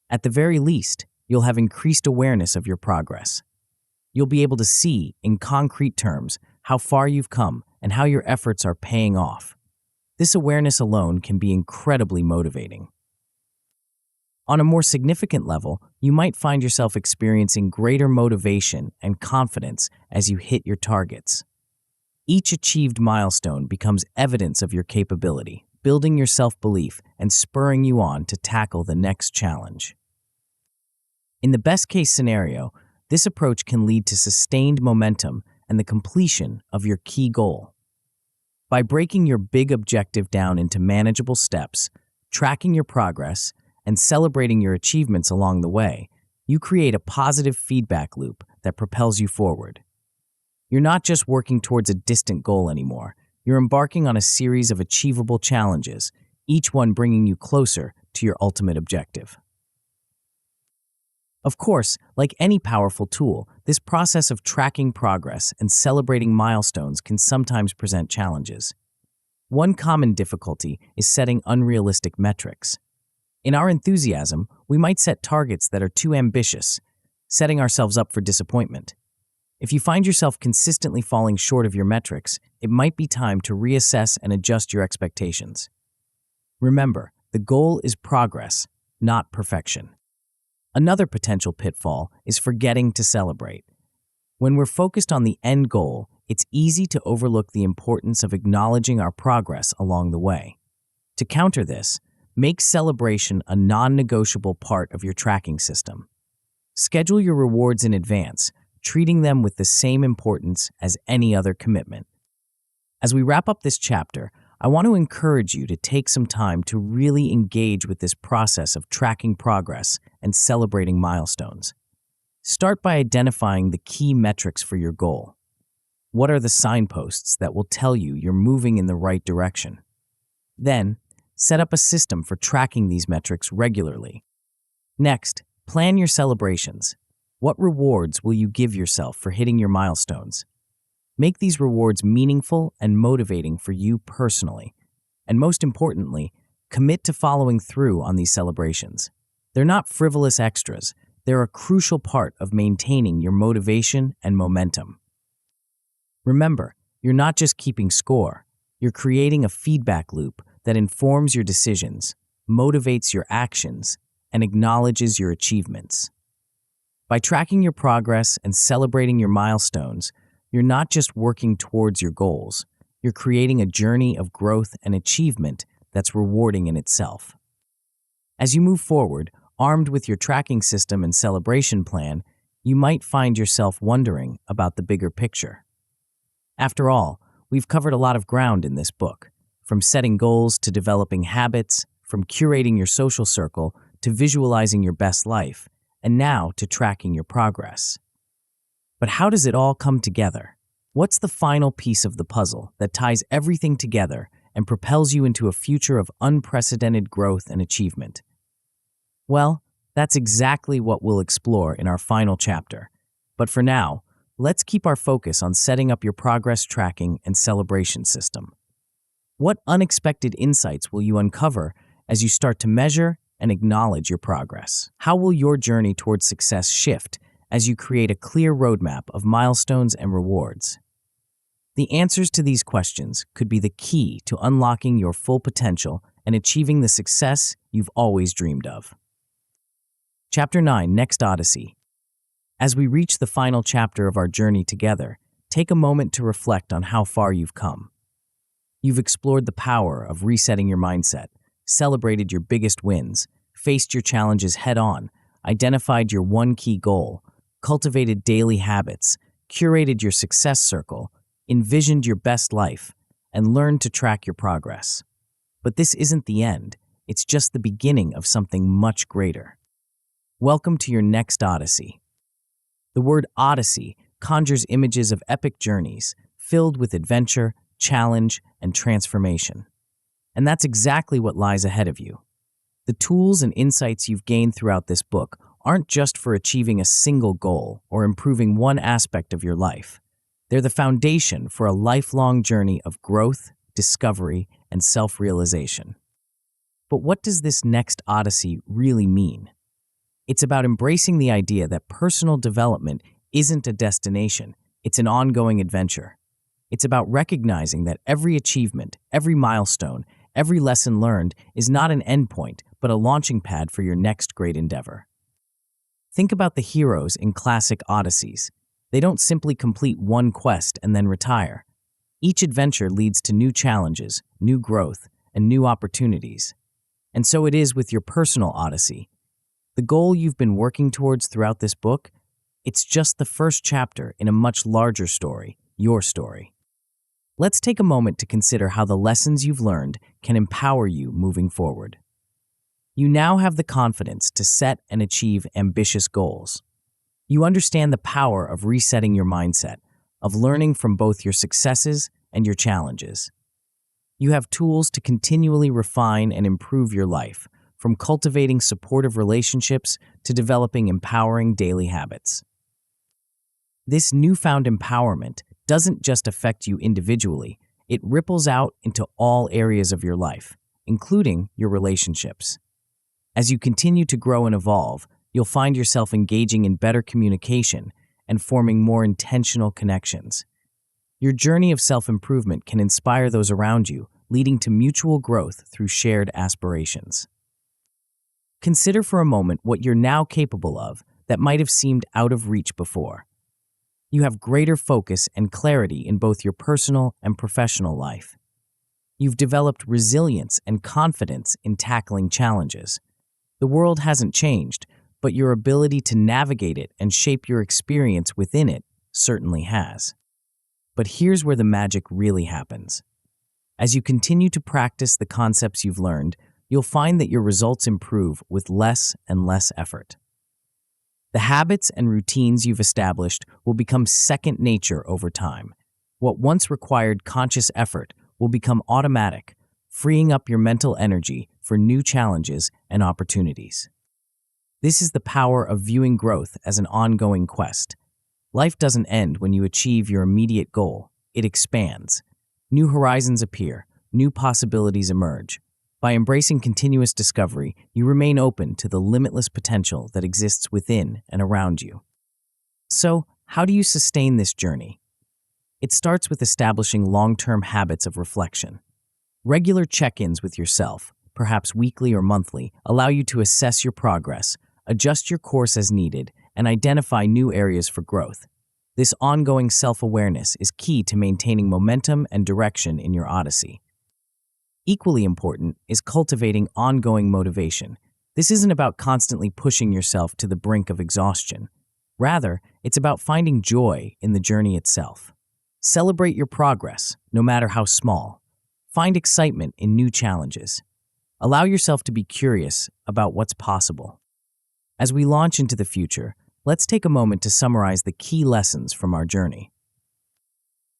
A: At the very least, you'll have increased awareness of your progress. You'll be able to see, in concrete terms, how far you've come and how your efforts are paying off. This awareness alone can be incredibly motivating. On a more significant level, you might find yourself experiencing greater motivation and confidence as you hit your targets. Each achieved milestone becomes evidence of your capability, building your self-belief and spurring you on to tackle the next challenge. In the best-case scenario, this approach can lead to sustained momentum and the completion of your key goal. By breaking your big objective down into manageable steps, tracking your progress, and celebrating your achievements along the way, you create a positive feedback loop that propels you forward. You're not just working towards a distant goal anymore. You're embarking on a series of achievable challenges, each one bringing you closer to your ultimate objective. Of course, like any powerful tool, this process of tracking progress and celebrating milestones can sometimes present challenges. One common difficulty is setting unrealistic metrics. In our enthusiasm, we might set targets that are too ambitious, setting ourselves up for disappointment. If you find yourself consistently falling short of your metrics, it might be time to reassess and adjust your expectations. Remember, the goal is progress, not perfection. Another potential pitfall is forgetting to celebrate. When we're focused on the end goal, it's easy to overlook the importance of acknowledging our progress along the way. To counter this, make celebration a non-negotiable part of your tracking system. Schedule your rewards in advance, treating them with the same importance as any other commitment. As we wrap up this chapter, I want to encourage you to take some time to really engage with this process of tracking progress and celebrating milestones. Start by identifying the key metrics for your goal. What are the signposts that will tell you you're moving in the right direction? Then, set up a system for tracking these metrics regularly. Next, plan your celebrations. What rewards will you give yourself for hitting your milestones? Make these rewards meaningful and motivating for you personally. And most importantly, commit to following through on these celebrations. They're not frivolous extras. They're a crucial part of maintaining your motivation and momentum. Remember, you're not just keeping score. You're creating a feedback loop that informs your decisions, motivates your actions, and acknowledges your achievements. By tracking your progress and celebrating your milestones, you're not just working towards your goals, you're creating a journey of growth and achievement that's rewarding in itself. As you move forward, armed with your tracking system and celebration plan, you might find yourself wondering about the bigger picture. After all, we've covered a lot of ground in this book, from setting goals to developing habits, from curating your social circle to visualizing your best life, and now to tracking your progress. But how does it all come together? What's the final piece of the puzzle that ties everything together and propels you into a future of unprecedented growth and achievement? Well, that's exactly what we'll explore in our final chapter. But for now, let's keep our focus on setting up your progress tracking and celebration system. What unexpected insights will you uncover as you start to measure and acknowledge your progress? How will your journey towards success shift as you create a clear roadmap of milestones and rewards? The answers to these questions could be the key to unlocking your full potential and achieving the success you've always dreamed of. Chapter 9, Next Odyssey. As we reach the final chapter of our journey together, take a moment to reflect on how far you've come. You've explored the power of resetting your mindset, celebrated your biggest wins, faced your challenges head-on, identified your one key goal, cultivated daily habits, curated your success circle, envisioned your best life, and learned to track your progress. But this isn't the end. It's just the beginning of something much greater. Welcome to your next Odyssey. The word Odyssey conjures images of epic journeys filled with adventure, challenge, and transformation. And that's exactly what lies ahead of you. The tools and insights you've gained throughout this book aren't just for achieving a single goal or improving one aspect of your life. They're the foundation for a lifelong journey of growth, discovery, and self-realization. But what does this next Odyssey really mean? It's about embracing the idea that personal development isn't a destination, it's an ongoing adventure. It's about recognizing that every achievement, every milestone, every lesson learned is not an endpoint, but a launching pad for your next great endeavor. Think about the heroes in classic Odysseys. They don't simply complete one quest and then retire. Each adventure leads to new challenges, new growth, and new opportunities. And so it is with your personal Odyssey. The goal you've been working towards throughout this book, it's just the first chapter in a much larger story, your story. Let's take a moment to consider how the lessons you've learned can empower you moving forward. You now have the confidence to set and achieve ambitious goals. You understand the power of resetting your mindset, of learning from both your successes and your challenges. You have tools to continually refine and improve your life, from cultivating supportive relationships to developing empowering daily habits. This newfound empowerment doesn't just affect you individually, it ripples out into all areas of your life, including your relationships. As you continue to grow and evolve, you'll find yourself engaging in better communication and forming more intentional connections. Your journey of self-improvement can inspire those around you, leading to mutual growth through shared aspirations. Consider for a moment what you're now capable of that might have seemed out of reach before. You have greater focus and clarity in both your personal and professional life. You've developed resilience and confidence in tackling challenges. The world hasn't changed, but your ability to navigate it and shape your experience within it certainly has. But here's where the magic really happens. As you continue to practice the concepts you've learned, you'll find that your results improve with less and less effort. The habits and routines you've established will become second nature over time. What once required conscious effort will become automatic, freeing up your mental energy for new challenges and opportunities. This is the power of viewing growth as an ongoing quest. Life doesn't end when you achieve your immediate goal. It expands. New horizons appear, new possibilities emerge. By embracing continuous discovery, you remain open to the limitless potential that exists within and around you. So, how do you sustain this journey? It starts with establishing long-term habits of reflection. Regular check-ins with yourself, perhaps weekly or monthly, allow you to assess your progress, adjust your course as needed, and identify new areas for growth. This ongoing self-awareness is key to maintaining momentum and direction in your Odyssey. Equally important is cultivating ongoing motivation. This isn't about constantly pushing yourself to the brink of exhaustion. Rather, it's about finding joy in the journey itself. Celebrate your progress, no matter how small. Find excitement in new challenges. Allow yourself to be curious about what's possible. As we launch into the future, let's take a moment to summarize the key lessons from our journey.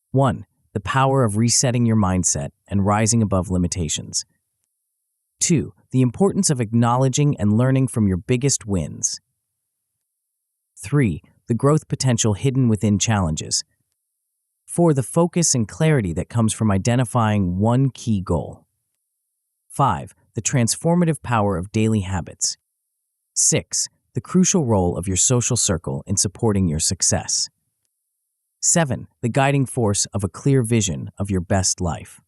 A: 1. The power of resetting your mindset and rising above limitations. 2. The importance of acknowledging and learning from your biggest wins. 3. The growth potential hidden within challenges. 4. The focus and clarity that comes from identifying one key goal. 5. The transformative power of daily habits. 6. The crucial role of your social circle in supporting your success. 7. The guiding force of a clear vision of your best life.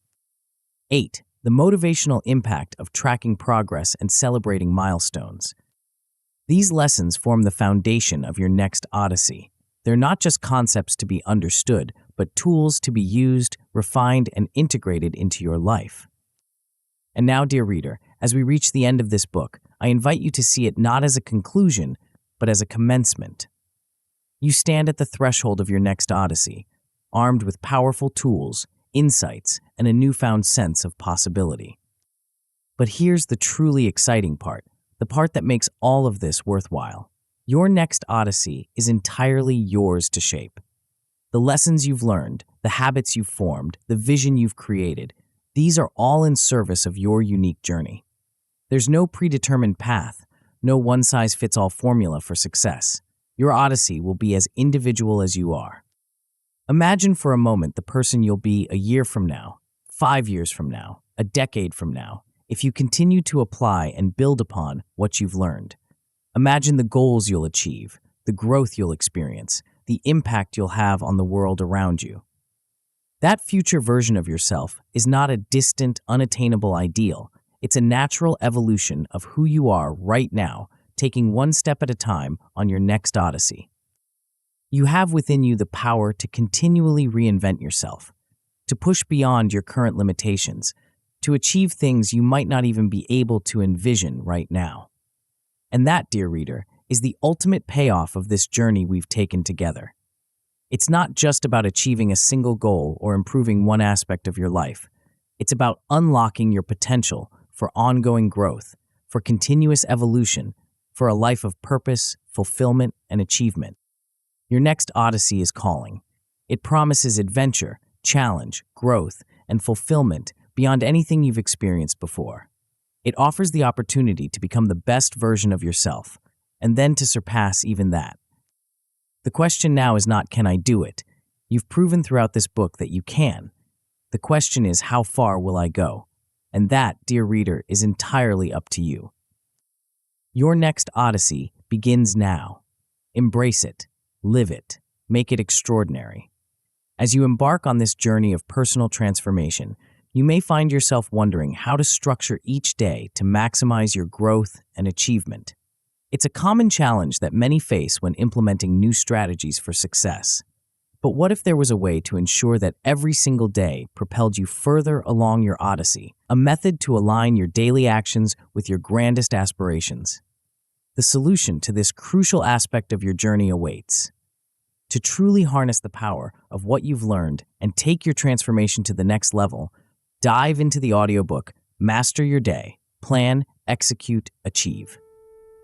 A: 8. The motivational impact of tracking progress and celebrating milestones. These lessons form the foundation of your next Odyssey. They're not just concepts to be understood, but tools to be used, refined, and integrated into your life. And now, dear reader, as we reach the end of this book, I invite you to see it not as a conclusion, but as a commencement. You stand at the threshold of your next Odyssey, armed with powerful tools, insights, and a newfound sense of possibility. But here's the truly exciting part, the part that makes all of this worthwhile. Your next Odyssey is entirely yours to shape. The lessons you've learned, the habits you've formed, the vision you've created, these are all in service of your unique journey. There's no predetermined path, no one-size-fits-all formula for success. Your Odyssey will be as individual as you are. Imagine for a moment the person you'll be a year from now, 5 years from now, a decade from now, if you continue to apply and build upon what you've learned. Imagine the goals you'll achieve, the growth you'll experience, the impact you'll have on the world around you. That future version of yourself is not a distant, unattainable ideal. It's a natural evolution of who you are right now, taking one step at a time on your next Odyssey. You have within you the power to continually reinvent yourself, to push beyond your current limitations, to achieve things you might not even be able to envision right now. And that, dear reader, is the ultimate payoff of this journey we've taken together. It's not just about achieving a single goal or improving one aspect of your life. It's about unlocking your potential for ongoing growth, for continuous evolution, for a life of purpose, fulfillment, and achievement. Your next Odyssey is calling. It promises adventure, challenge, growth, and fulfillment beyond anything you've experienced before. It offers the opportunity to become the best version of yourself, and then to surpass even that. The question now is not, can I do it? You've proven throughout this book that you can. The question is, how far will I go? And that, dear reader, is entirely up to you. Your next Odyssey begins now. Embrace it, live it, make it extraordinary. As you embark on this journey of personal transformation, you may find yourself wondering how to structure each day to maximize your growth and achievement. It's a common challenge that many face when implementing new strategies for success. But what if there was a way to ensure that every single day propelled you further along your Odyssey, a method to align your daily actions with your grandest aspirations? The solution to this crucial aspect of your journey awaits. To truly harness the power of what you've learned and take your transformation to the next level, dive into the audiobook, Master Your Day, Plan, Execute, Achieve.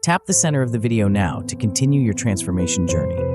A: Tap the center of the video now to continue your transformation journey.